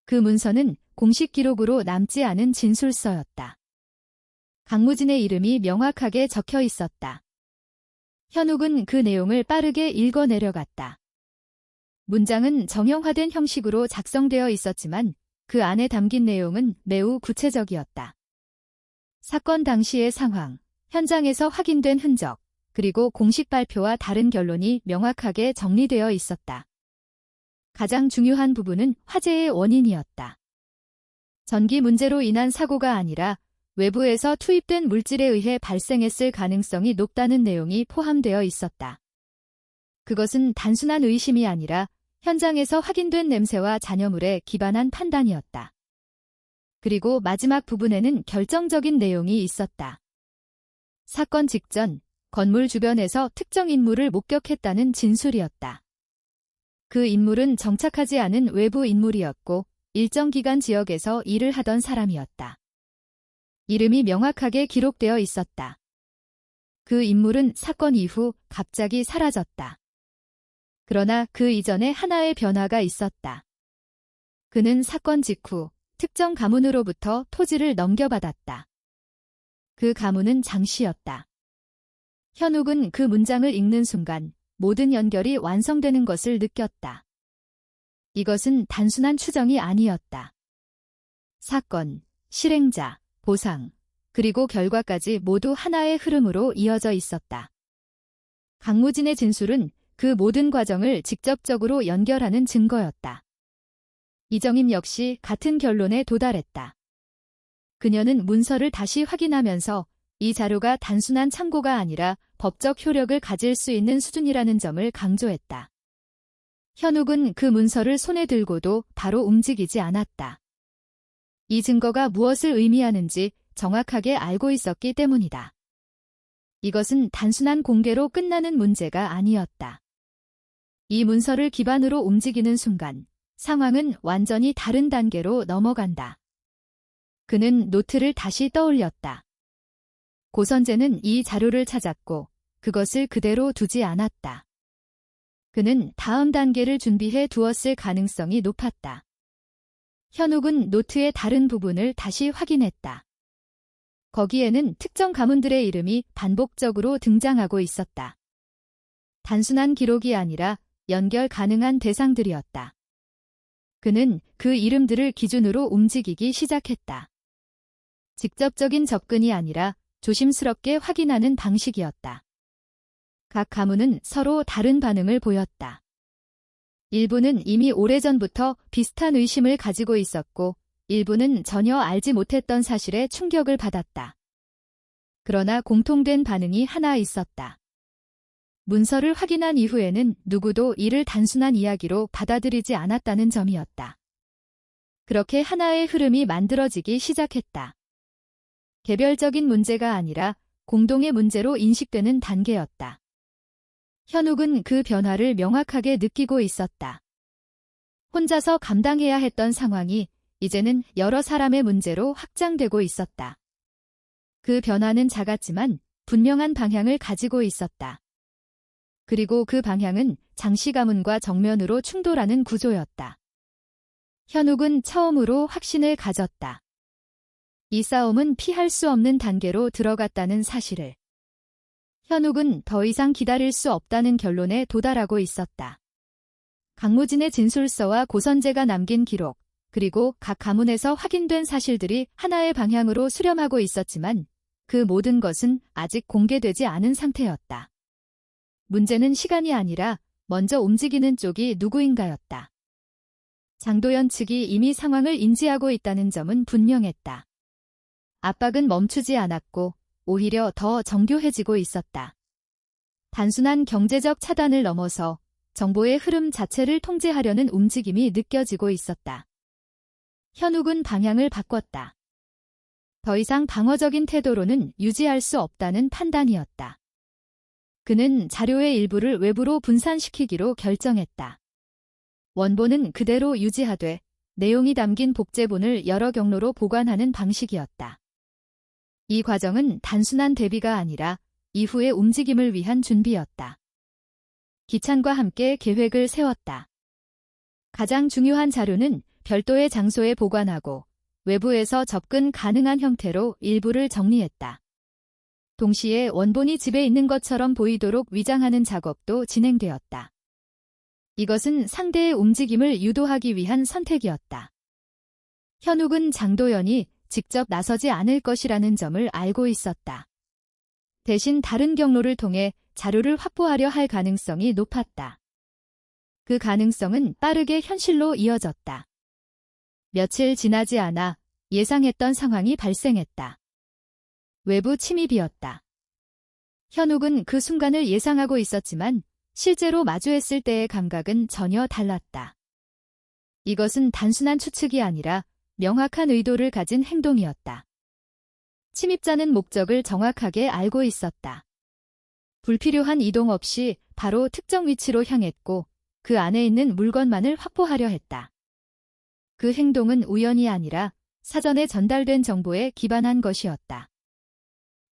그 문서는 공식 기록으로 남지 않은 진술서였다. 강무진의 이름이 명확하게 적혀 있었다. 현욱은 그 내용을 빠르게 읽어 내려갔다. 문장은 정형화된 형식으로 작성되어 있었지만 그 안에 담긴 내용은 매우 구체적이었다. 사건 당시의 상황, 현장에서 확인된 흔적, 그리고 공식 발표와 다른 결론이 명확하게 정리되어 있었다. 가장 중요한 부분은 화재의 원인이었다. 전기 문제로 인한 사고가 아니라 외부에서 투입된 물질에 의해 발생했을 가능성이 높다는 내용이 포함되어 있었다. 그것은 단순한 의심이 아니라 현장에서 확인된 냄새와 잔여물에 기반한 판단이었다. 그리고 마지막 부분에는 결정적인 내용이 있었다. 사건 직전 건물 주변에서 특정 인물을 목격했다는 진술이었다. 그 인물은 정착하지 않은 외부 인물이었고 일정 기간 지역에서 일을 하던 사람이었다. 이름이 명확하게 기록되어 있었다. 그 인물은 사건 이후 갑자기 사라졌다. 그러나 그 이전에 하나의 변화가 있었다. 그는 사건 직후 특정 가문으로부터 토지를 넘겨받았다. 그 가문은 장 씨였다. 현욱은 그 문장을 읽는 순간 모든 연결이 완성되는 것을 느꼈다. 이것은 단순한 추정이 아니었다. 사건, 실행자, 보상, 그리고 결과까지 모두 하나의 흐름으로 이어져 있었다. 강무진의 진술은 그 모든 과정을 직접적으로 연결하는 증거였다. 이정임 역시 같은 결론에 도달했다. 그녀는 문서를 다시 확인하면서 이 자료가 단순한 참고가 아니라 법적 효력을 가질 수 있는 수준이라는 점을 강조했다. 현욱은 그 문서를 손에 들고도 바로 움직이지 않았다. 이 증거가 무엇을 의미하는지 정확하게 알고 있었기 때문이다. 이것은 단순한 공개로 끝나는 문제가 아니었다. 이 문서를 기반으로 움직이는 순간 상황은 완전히 다른 단계로 넘어간다. 그는 노트를 다시 떠올렸다. 고선재는 이 자료를 찾았고 그것을 그대로 두지 않았다. 그는 다음 단계를 준비해 두었을 가능성이 높았다. 현욱은 노트의 다른 부분을 다시 확인했다. 거기에는 특정 가문들의 이름이 반복적으로 등장하고 있었다. 단순한 기록이 아니라 연결 가능한 대상들이었다. 그는 그 이름들을 기준으로 움직이기 시작했다. 직접적인 접근이 아니라 조심스럽게 확인하는 방식이었다. 각 가문은 서로 다른 반응을 보였다. 일부는 이미 오래전부터 비슷한 의심을 가지고 있었고 일부는 전혀 알지 못했던 사실에 충격을 받았다. 그러나 공통된 반응이 하나 있었다. 문서를 확인한 이후에는 누구도 이를 단순한 이야기로 받아들이지 않았다는 점이었다. 그렇게 하나의 흐름이 만들어지기 시작했다. 개별적인 문제가 아니라 공동의 문제로 인식되는 단계였다. 현욱은 그 변화를 명확하게 느끼고 있었다. 혼자서 감당해야 했던 상황이 이제는 여러 사람의 문제로 확장되고 있었다. 그 변화는 작았지만 분명한 방향을 가지고 있었다. 그리고 그 방향은 장씨 가문과 정면으로 충돌하는 구조였다. 현욱은 처음으로 확신을 가졌다. 이 싸움은 피할 수 없는 단계로 들어갔다는 사실을. 현욱은 더 이상 기다릴 수 없다는 결론에 도달하고 있었다. 강무진의 진술서와 고선재가 남긴 기록, 그리고 각 가문에서 확인된 사실들이 하나의 방향으로 수렴하고 있었지만 그 모든 것은 아직 공개되지 않은 상태였다. 문제는 시간이 아니라 먼저 움직이는 쪽이 누구인가였다. 장도연 측이 이미 상황을 인지하고 있다는 점은 분명했다. 압박은 멈추지 않았고 오히려 더 정교해지고 있었다. 단순한 경제적 차단을 넘어서 정보의 흐름 자체를 통제하려는 움직임이 느껴지고 있었다. 현욱은 방향을 바꿨다. 더 이상 방어적인 태도로는 유지할 수 없다는 판단이었다. 그는 자료의 일부를 외부로 분산시키기로 결정했다. 원본은 그대로 유지하되 내용이 담긴 복제본을 여러 경로로 보관하는 방식이었다. 이 과정은 단순한 대비가 아니라 이후의 움직임을 위한 준비였다. 기찬과 함께 계획을 세웠다. 가장 중요한 자료는 별도의 장소에 보관하고 외부에서 접근 가능한 형태로 일부를 정리했다. 동시에 원본이 집에 있는 것처럼 보이도록 위장하는 작업도 진행되었다. 이것은 상대의 움직임을 유도하기 위한 선택이었다. 현욱은 장도연이 직접 나서지 않을 것이라는 점을 알고 있었다. 대신 다른 경로를 통해 자료를 확보하려 할 가능성이 높았다. 그 가능성은 빠르게 현실로 이어졌다. 며칠 지나지 않아 예상했던 상황이 발생했다. 외부 침입이었다. 현욱은 그 순간을 예상하고 있었지만 실제로 마주했을 때의 감각은 전혀 달랐다. 이것은 단순한 추측이 아니라 명확한 의도를 가진 행동이었다. 침입자는 목적을 정확하게 알고 있었다. 불필요한 이동 없이 바로 특정 위치로 향했고 그 안에 있는 물건만을 확보하려 했다. 그 행동은 우연이 아니라 사전에 전달된 정보에 기반한 것이었다.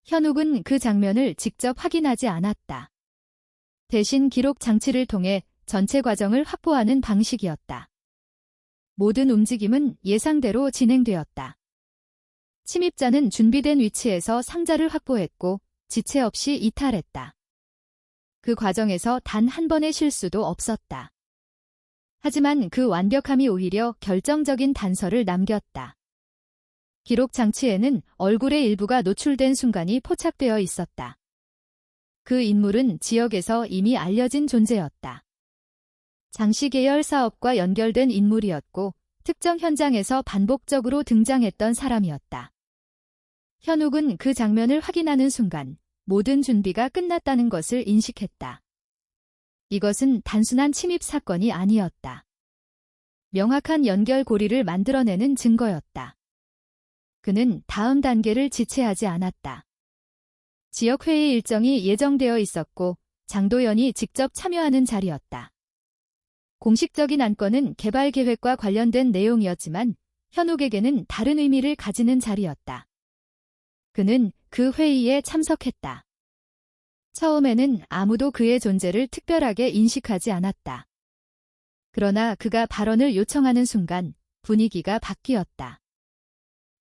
현욱은 그 장면을 직접 확인하지 않았다. 대신 기록 장치를 통해 전체 과정을 확보하는 방식이었다. 모든 움직임은 예상대로 진행되었다. 침입자는 준비된 위치에서 상자를 확보했고 지체 없이 이탈했다. 그 과정에서 단 한 번의 실수도 없었다. 하지만 그 완벽함이 오히려 결정적인 단서를 남겼다. 기록 장치에는 얼굴의 일부가 노출된 순간이 포착되어 있었다. 그 인물은 지역에서 이미 알려진 존재였다. 장씨 계열 사업과 연결된 인물이었고 특정 현장에서 반복적으로 등장했던 사람이었다. 현욱은 그 장면을 확인하는 순간 모든 준비가 끝났다는 것을 인식했다. 이것은 단순한 침입 사건이 아니었다. 명확한 연결고리를 만들어내는 증거였다. 그는 다음 단계를 지체하지 않았다. 지역회의 일정이 예정되어 있었고 장도연이 직접 참여하는 자리였다. 공식적인 안건은 개발 계획과 관련된 내용이었지만 현욱에게는 다른 의미를 가지는 자리였다. 그는 그 회의에 참석했다. 처음에는 아무도 그의 존재를 특별하게 인식하지 않았다. 그러나 그가 발언을 요청하는 순간 분위기가 바뀌었다.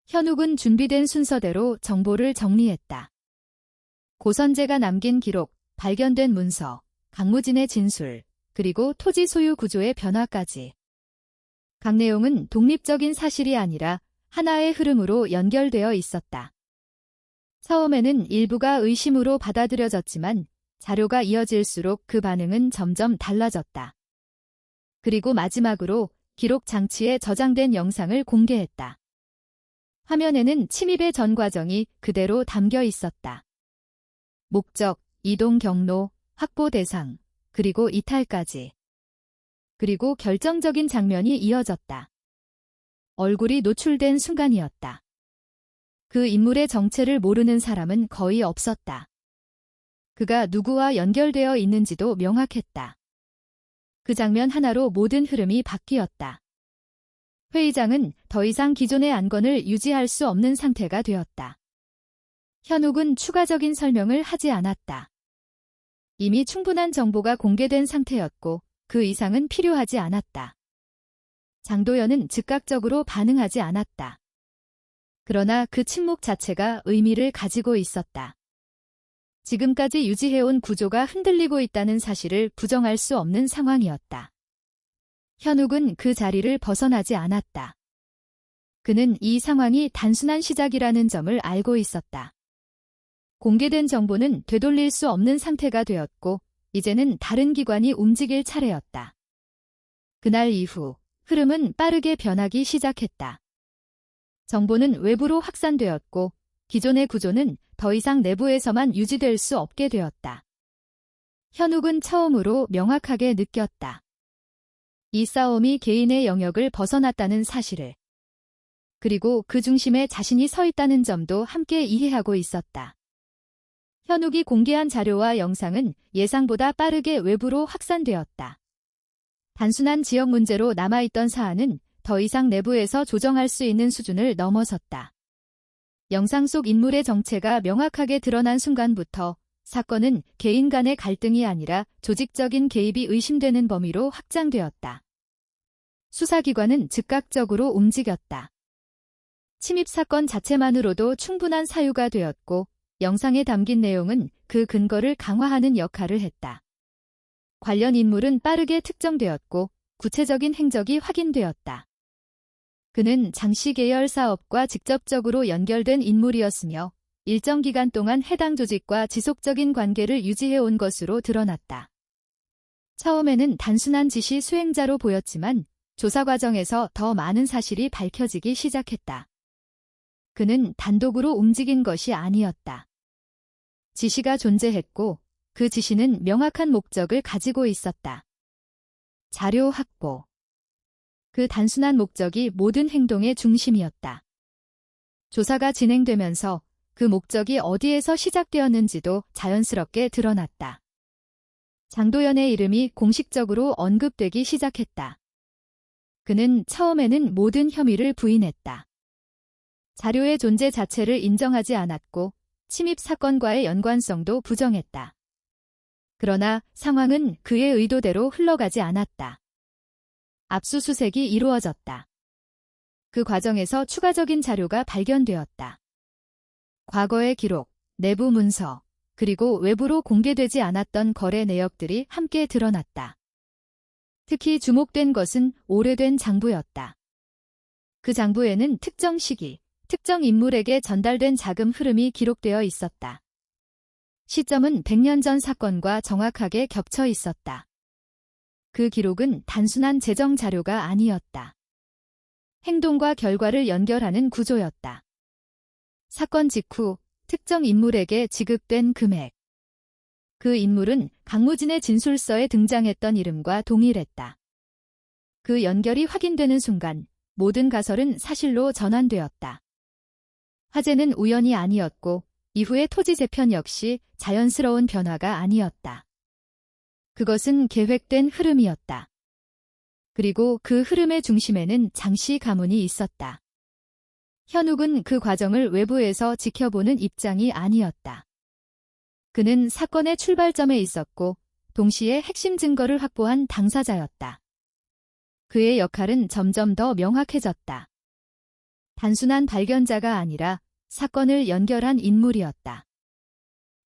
현욱은 준비된 순서대로 정보를 정리했다. 고선재가 남긴 기록, 발견된 문서, 강무진의 진술, 그리고 토지 소유 구조의 변화까지. 각 내용은 독립적인 사실이 아니라 하나의 흐름으로 연결되어 있었다. 처음에는 일부가 의심으로 받아들여졌지만 자료가 이어질수록 그 반응은 점점 달라졌다. 그리고 마지막으로 기록 장치에 저장된 영상을 공개했다. 화면에는 침입의 전 과정이 그대로 담겨 있었다. 목적, 이동 경로, 확보 대상, 그리고 이탈까지. 그리고 결정적인 장면이 이어졌다. 얼굴이 노출된 순간이었다. 그 인물의 정체를 모르는 사람은 거의 없었다. 그가 누구와 연결되어 있는지도 명확했다. 그 장면 하나로 모든 흐름이 바뀌었다. 회의장은 더 이상 기존의 안건을 유지할 수 없는 상태가 되었다. 현욱은 추가적인 설명을 하지 않았다. 이미 충분한 정보가 공개된 상태였고 그 이상은 필요하지 않았다. 장도연은 즉각적으로 반응하지 않았다. 그러나 그 침묵 자체가 의미를 가지고 있었다. 지금까지 유지해온 구조가 흔들리고 있다는 사실을 부정할 수 없는 상황이었다. 현욱은 그 자리를 벗어나지 않았다. 그는 이 상황이 단순한 시작이라는 점을 알고 있었다. 공개된 정보는 되돌릴 수 없는 상태가 되었고 이제는 다른 기관이 움직일 차례였다. 그날 이후 흐름은 빠르게 변하기 시작했다. 정보는 외부로 확산되었고 기존의 구조는 더 이상 내부에서만 유지될 수 없게 되었다. 현욱은 처음으로 명확하게 느꼈다. 이 싸움이 개인의 영역을 벗어났다는 사실을. 그리고 그 중심에 자신이 서 있다는 점도 함께 이해하고 있었다. 현욱이 공개한 자료와 영상은 예상보다 빠르게 외부로 확산되었다. 단순한 지역 문제로 남아있던 사안은 더 이상 내부에서 조정할 수 있는 수준을 넘어섰다. 영상 속 인물의 정체가 명확하게 드러난 순간부터 사건은 개인 간의 갈등이 아니라 조직적인 개입이 의심되는 범위로 확장되었다. 수사기관은 즉각적으로 움직였다. 침입 사건 자체만으로도 충분한 사유가 되었고 영상에 담긴 내용은 그 근거를 강화하는 역할을 했다. 관련 인물은 빠르게 특정되었고 구체적인 행적이 확인되었다. 그는 장씨 계열 사업과 직접적으로 연결된 인물이었으며 일정 기간 동안 해당 조직과 지속적인 관계를 유지해온 것으로 드러났다. 처음에는 단순한 지시 수행자로 보였지만 조사 과정에서 더 많은 사실이 밝혀지기 시작했다. 그는 단독으로 움직인 것이 아니었다. 지시가 존재했고 그 지시는 명확한 목적을 가지고 있었다. 자료 확보. 그 단순한 목적이 모든 행동의 중심이었다. 조사가 진행되면서 그 목적이 어디에서 시작되었는지도 자연스럽게 드러났다. 장도연의 이름이 공식적으로 언급되기 시작했다. 그는 처음에는 모든 혐의를 부인했다. 자료의 존재 자체를 인정하지 않았고 침입 사건과의 연관성도 부정했다. 그러나 상황은 그의 의도대로 흘러가지 않았다. 압수수색이 이루어졌다. 그 과정에서 추가적인 자료가 발견되었다. 과거의 기록, 내부 문서, 그리고 외부로 공개되지 않았던 거래 내역들이 함께 드러났다. 특히 주목된 것은 오래된 장부였다. 그 장부에는 특정 시기, 특정 인물에게 전달된 자금 흐름이 기록되어 있었다. 시점은 100년 전 사건과 정확하게 겹쳐 있었다. 그 기록은 단순한 재정 자료가 아니었다. 행동과 결과를 연결하는 구조였다. 사건 직후 특정 인물에게 지급된 금액. 그 인물은 강무진의 진술서에 등장했던 이름과 동일했다. 그 연결이 확인되는 순간 모든 가설은 사실로 전환되었다. 화재는 우연이 아니었고 이후의 토지 재편 역시 자연스러운 변화가 아니었다. 그것은 계획된 흐름이었다. 그리고 그 흐름의 중심에는 장씨 가문이 있었다. 현욱은 그 과정을 외부에서 지켜보는 입장이 아니었다. 그는 사건의 출발점에 있었고 동시에 핵심 증거를 확보한 당사자였다. 그의 역할은 점점 더 명확해졌다. 단순한 발견자가 아니라 사건을 연결한 인물이었다.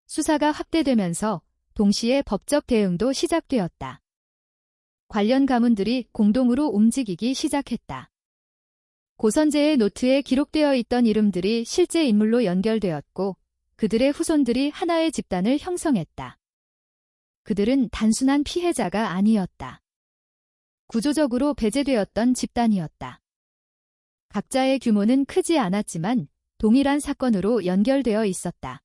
수사가 확대되면서 동시에 법적 대응도 시작되었다. 관련 가문들이 공동으로 움직이기 시작했다. 고선재의 노트에 기록되어 있던 이름들이 실제 인물로 연결되었고 그들의 후손들이 하나의 집단을 형성했다. 그들은 단순한 피해자가 아니었다. 구조적으로 배제되었던 집단이었다. 각자의 규모는 크지 않았지만 동일한 사건으로 연결되어 있었다.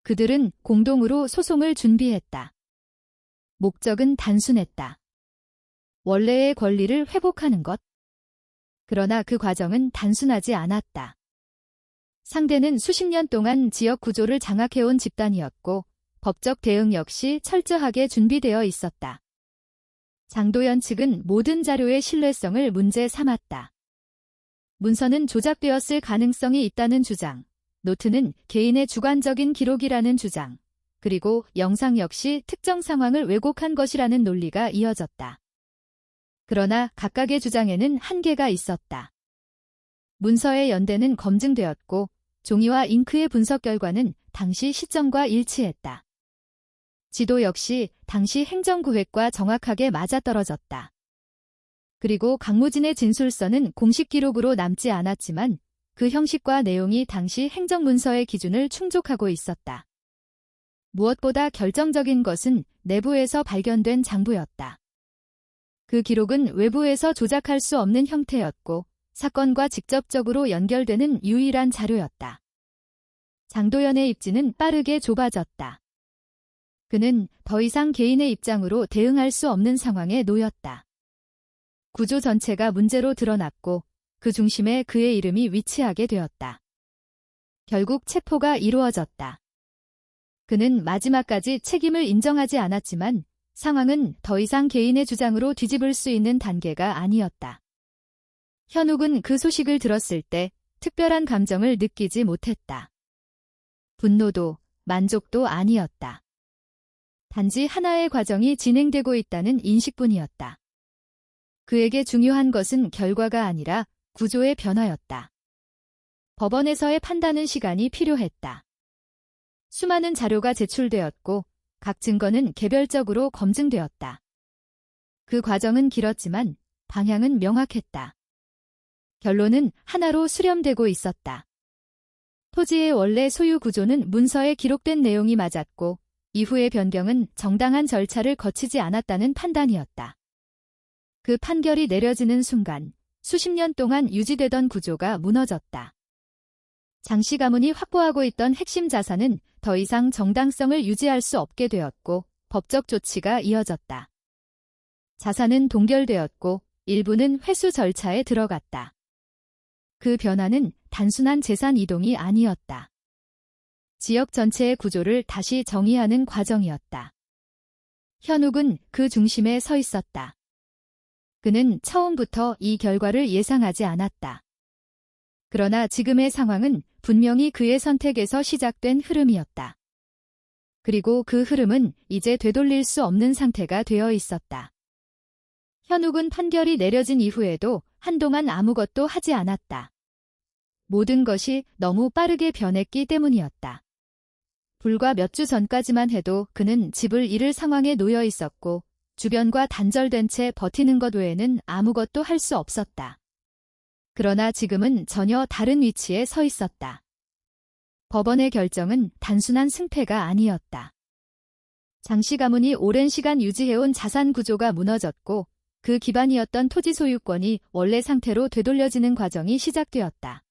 그들은 공동으로 소송을 준비했다. 목적은 단순했다. 원래의 권리를 회복하는 것. 그러나 그 과정은 단순하지 않았다. 상대는 수십 년 동안 지역 구조를 장악해온 집단이었고 법적 대응 역시 철저하게 준비되어 있었다. 장도연 측은 모든 자료의 신뢰성을 문제 삼았다. 문서는 조작되었을 가능성이 있다는 주장, 노트는 개인의 주관적인 기록이라는 주장, 그리고 영상 역시 특정 상황을 왜곡한 것이라는 논리가 이어졌다. 그러나 각각의 주장에는 한계가 있었다. 문서의 연대는 검증되었고 종이와 잉크의 분석 결과는 당시 시점과 일치했다. 지도 역시 당시 행정구획과 정확하게 맞아떨어졌다. 그리고 강무진의 진술서는 공식 기록으로 남지 않았지만 그 형식과 내용이 당시 행정문서의 기준을 충족하고 있었다. 무엇보다 결정적인 것은 내부에서 발견된 장부였다. 그 기록은 외부에서 조작할 수 없는 형태였고 사건과 직접적으로 연결되는 유일한 자료였다. 장도연의 입지는 빠르게 좁아졌다. 그는 더 이상 개인의 입장으로 대응할 수 없는 상황에 놓였다. 구조 전체가 문제로 드러났고 그 중심에 그의 이름이 위치하게 되었다. 결국 체포가 이루어졌다. 그는 마지막까지 책임을 인정하지 않았지만 상황은 더 이상 개인의 주장으로 뒤집을 수 있는 단계가 아니었다. 현욱은 그 소식을 들었을 때 특별한 감정을 느끼지 못했다. 분노도 만족도 아니었다. 단지 하나의 과정이 진행되고 있다는 인식뿐이었다. 그에게 중요한 것은 결과가 아니라 구조의 변화였다. 법원에서의 판단은 시간이 필요했다. 수많은 자료가 제출되었고 각 증거는 개별적으로 검증되었다. 그 과정은 길었지만 방향은 명확했다. 결론은 하나로 수렴되고 있었다. 토지의 원래 소유 구조는 문서에 기록된 내용이 맞았고 이후의 변경은 정당한 절차를 거치지 않았다는 판단이었다. 그 판결이 내려지는 순간 수십 년 동안 유지되던 구조가 무너졌다. 장씨 가문이 확보하고 있던 핵심 자산은 더 이상 정당성을 유지할 수 없게 되었고 법적 조치가 이어졌다. 자산은 동결되었고 일부는 회수 절차에 들어갔다. 그 변화는 단순한 재산 이동이 아니었다. 지역 전체의 구조를 다시 정의하는 과정이었다. 현욱은 그 중심에 서 있었다. 그는 처음부터 이 결과를 예상하지 않았다. 그러나 지금의 상황은 분명히 그의 선택에서 시작된 흐름이었다. 그리고 그 흐름은 이제 되돌릴 수 없는 상태가 되어 있었다. 현욱은 판결이 내려진 이후에도 한동안 아무것도 하지 않았다. 모든 것이 너무 빠르게 변했기 때문이었다. 불과 몇 주 전까지만 해도 그는 집을 잃을 상황에 놓여 있었고 주변과 단절된 채 버티는 것 외에는 아무것도 할 수 없었다. 그러나 지금은 전혀 다른 위치에 서 있었다. 법원의 결정은 단순한 승패가 아니었다. 장씨 가문이 오랜 시간 유지해온 자산 구조가 무너졌고 그 기반이었던 토지 소유권이 원래 상태로 되돌려지는 과정이 시작되었다.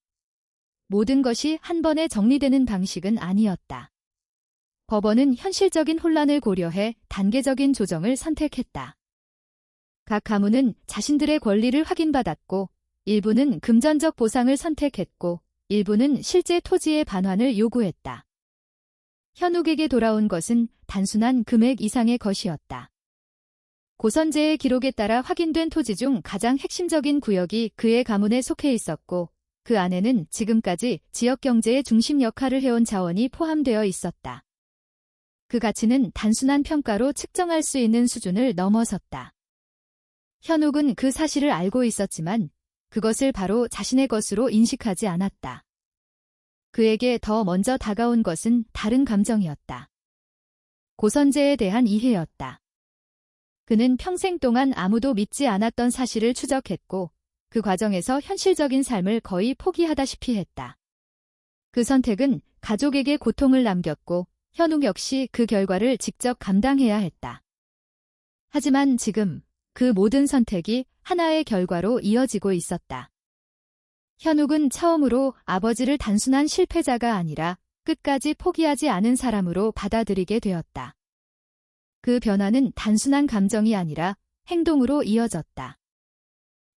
모든 것이 한 번에 정리되는 방식은 아니었다. 법원은 현실적인 혼란을 고려해 단계적인 조정을 선택했다. 각 가문은 자신들의 권리를 확인받았고 일부는 금전적 보상을 선택했고 일부는 실제 토지의 반환을 요구했다. 현욱에게 돌아온 것은 단순한 금액 이상의 것이었다. 고선제의 기록에 따라 확인된 토지 중 가장 핵심적인 구역이 그의 가문에 속해 있었고 그 안에는 지금까지 지역 경제의 중심 역할을 해온 자원이 포함되어 있었다. 그 가치는 단순한 평가로 측정할 수 있는 수준을 넘어섰다. 현욱은 그 사실을 알고 있었지만 그것을 바로 자신의 것으로 인식하지 않았다. 그에게 더 먼저 다가온 것은 다른 감정이었다. 고선제에 대한 이해였다. 그는 평생 동안 아무도 믿지 않았던 사실을 추적했고 그 과정에서 현실적인 삶을 거의 포기하다시피 했다. 그 선택은 가족에게 고통을 남겼고 현욱 역시 그 결과를 직접 감당해야 했다. 하지만 지금 그 모든 선택이 하나의 결과로 이어지고 있었다. 현욱은 처음으로 아버지를 단순한 실패자가 아니라 끝까지 포기하지 않은 사람으로 받아들이게 되었다. 그 변화는 단순한 감정이 아니라 행동으로 이어졌다.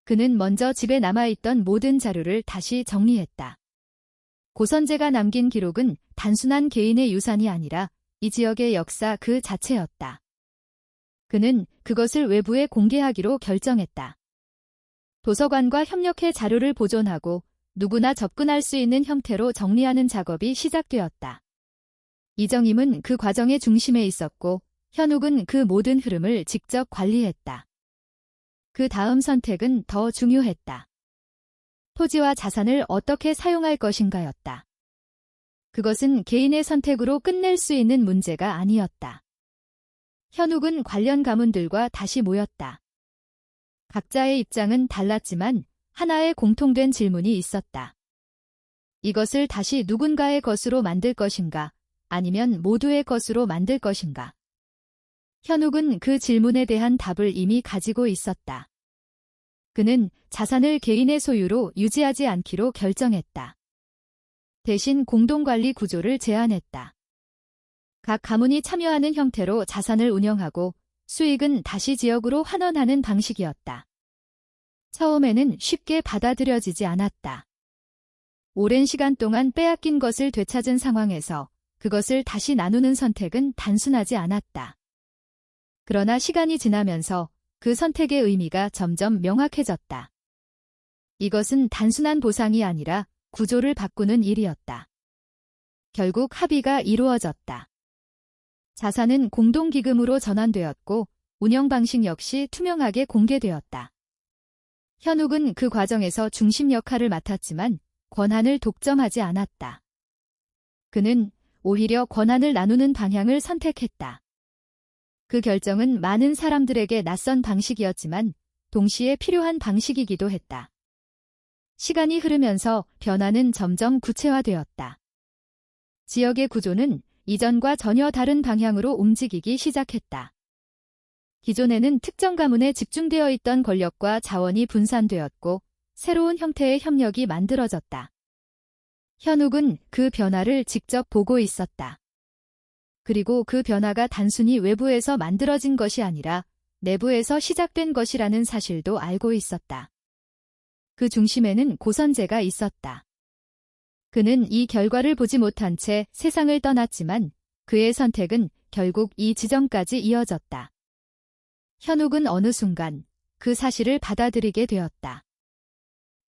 그는 먼저 집에 남아있던 모든 자료를 다시 정리했다. 고선재가 남긴 기록은 단순한 개인의 유산이 아니라 이 지역의 역사 그 자체였다. 그는 그것을 외부에 공개하기로 결정했다. 도서관과 협력해 자료를 보존하고 누구나 접근할 수 있는 형태로 정리하는 작업이 시작되었다. 이정임은 그 과정의 중심에 있었고 현욱은 그 모든 흐름을 직접 관리했다. 그 다음 선택은 더 중요했다. 토지와 자산을 어떻게 사용할 것인가였다. 그것은 개인의 선택으로 끝낼 수 있는 문제가 아니었다. 현욱은 관련 가문들과 다시 모였다. 각자의 입장은 달랐지만 하나의 공통된 질문이 있었다. 이것을 다시 누군가의 것으로 만들 것인가, 아니면 모두의 것으로 만들 것인가? 현욱은 그 질문에 대한 답을 이미 가지고 있었다. 그는 자산을 개인의 소유로 유지하지 않기로 결정했다. 대신 공동관리 구조를 제안했다. 각 가문이 참여하는 형태로 자산을 운영하고 수익은 다시 지역으로 환원하는 방식이었다. 처음에는 쉽게 받아들여지지 않았다. 오랜 시간 동안 빼앗긴 것을 되찾은 상황에서 그것을 다시 나누는 선택은 단순하지 않았다. 그러나 시간이 지나면서 그 선택의 의미가 점점 명확해졌다. 이것은 단순한 보상이 아니라 구조를 바꾸는 일이었다. 결국 합의가 이루어졌다. 자산은 공동기금으로 전환되었고 운영 방식 역시 투명하게 공개되었다. 현욱은 그 과정에서 중심 역할을 맡았지만 권한을 독점하지 않았다. 그는 오히려 권한을 나누는 방향을 선택했다. 그 결정은 많은 사람들에게 낯선 방식이었지만 동시에 필요한 방식이기도 했다. 시간이 흐르면서 변화는 점점 구체화되었다. 지역의 구조는 이전과 전혀 다른 방향으로 움직이기 시작했다. 기존에는 특정 가문에 집중되어 있던 권력과 자원이 분산되었고 새로운 형태의 협력이 만들어졌다. 현욱은 그 변화를 직접 보고 있었다. 그리고 그 변화가 단순히 외부에서 만들어진 것이 아니라 내부에서 시작된 것이라는 사실도 알고 있었다. 그 중심에는 고선재가 있었다. 그는 이 결과를 보지 못한 채 세상을 떠났지만 그의 선택은 결국 이 지점까지 이어졌다. 현욱은 어느 순간 그 사실을 받아들이게 되었다.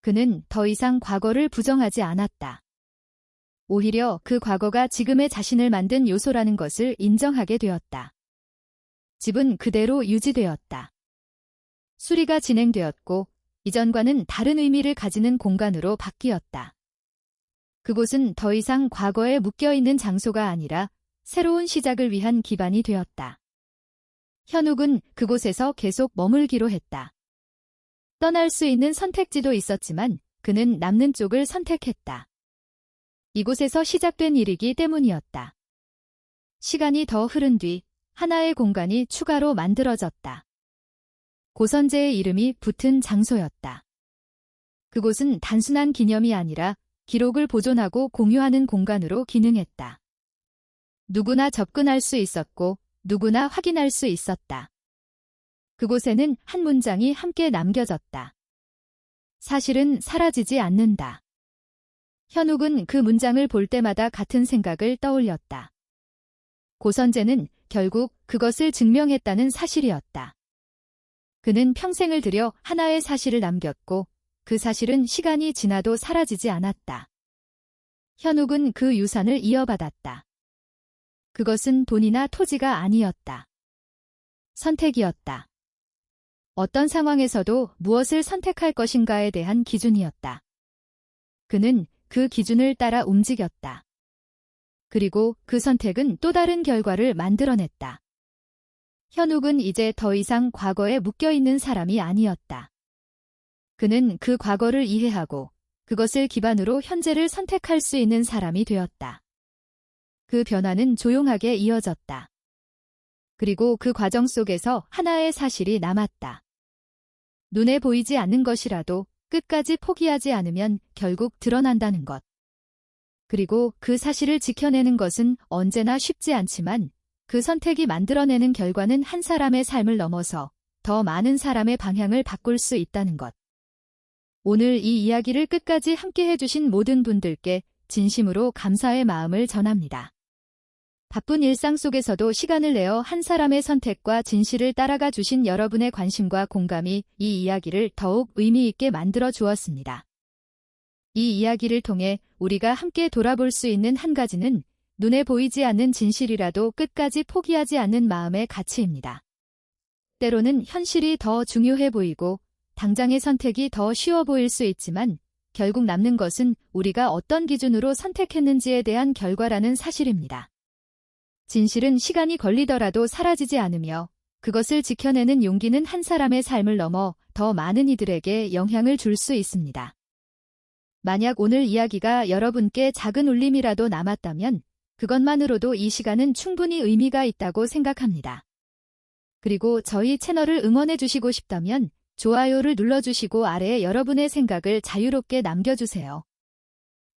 그는 더 이상 과거를 부정하지 않았다. 오히려 그 과거가 지금의 자신을 만든 요소라는 것을 인정하게 되었다. 집은 그대로 유지되었다. 수리가 진행되었고 이전과는 다른 의미를 가지는 공간으로 바뀌었다. 그곳은 더 이상 과거에 묶여있는 장소가 아니라 새로운 시작을 위한 기반이 되었다. 현욱은 그곳에서 계속 머물기로 했다. 떠날 수 있는 선택지도 있었지만 그는 남는 쪽을 선택했다. 이곳에서 시작된 일이기 때문이었다. 시간이 더 흐른 뒤 하나의 공간이 추가로 만들어졌다. 고선재의 이름이 붙은 장소였다. 그곳은 단순한 기념이 아니라 기록을 보존하고 공유하는 공간으로 기능했다. 누구나 접근할 수 있었고 누구나 확인할 수 있었다. 그곳에는 한 문장이 함께 남겨졌다. 사실은 사라지지 않는다. 현욱은 그 문장을 볼 때마다 같은 생각을 떠올렸다. 고선재는 결국 그것을 증명했다는 사실이었다. 그는 평생을 들여 하나의 사실을 남겼고 그 사실은 시간이 지나도 사라지지 않았다. 현욱은 그 유산을 이어받았다. 그것은 돈이나 토지가 아니었다. 선택이었다. 어떤 상황에서도 무엇을 선택할 것인가에 대한 기준이었다. 그는 그 기준을 따라 움직였다. 그리고 그 선택은 또 다른 결과를 만들어냈다. 현욱은 이제 더 이상 과거에 묶여있는 사람이 아니었다. 그는 그 과거를 이해하고 그것을 기반으로 현재를 선택할 수 있는 사람이 되었다. 그 변화는 조용하게 이어졌다. 그리고 그 과정 속에서 하나의 사실이 남았다. 눈에 보이지 않는 것이라도 끝까지 포기하지 않으면 결국 드러난다는 것. 그리고 그 사실을 지켜내는 것은 언제나 쉽지 않지만 그 선택이 만들어내는 결과는 한 사람의 삶을 넘어서 더 많은 사람의 방향을 바꿀 수 있다는 것. 오늘 이 이야기를 끝까지 함께 해주신 모든 분들께 진심으로 감사의 마음을 전합니다. 바쁜 일상 속에서도 시간을 내어 한 사람의 선택과 진실을 따라가 주신 여러분의 관심과 공감이 이 이야기를 더욱 의미 있게 만들어 주었습니다. 이 이야기를 통해 우리가 함께 돌아볼 수 있는 한 가지는 눈에 보이지 않는 진실이라도 끝까지 포기하지 않는 마음의 가치입니다. 때로는 현실이 더 중요해 보이고 당장의 선택이 더 쉬워 보일 수 있지만 결국 남는 것은 우리가 어떤 기준으로 선택했는지에 대한 결과라는 사실입니다. 진실은 시간이 걸리더라도 사라지지 않으며 그것을 지켜내는 용기는 한 사람의 삶을 넘어 더 많은 이들에게 영향을 줄 수 있습니다. 만약 오늘 이야기가 여러분께 작은 울림이라도 남았다면 그것만으로도 이 시간은 충분히 의미가 있다고 생각합니다. 그리고 저희 채널을 응원해 주시고 싶다면 좋아요를 눌러주시고 아래에 여러분의 생각을 자유롭게 남겨주세요.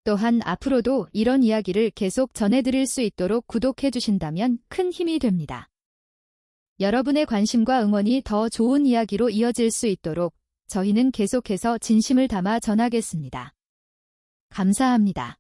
또한 앞으로도 이런 이야기를 계속 전해드릴 수 있도록 구독해 주신다면 큰 힘이 됩니다. 여러분의 관심과 응원이 더 좋은 이야기로 이어질 수 있도록 저희는 계속해서 진심을 담아 전하겠습니다. 감사합니다.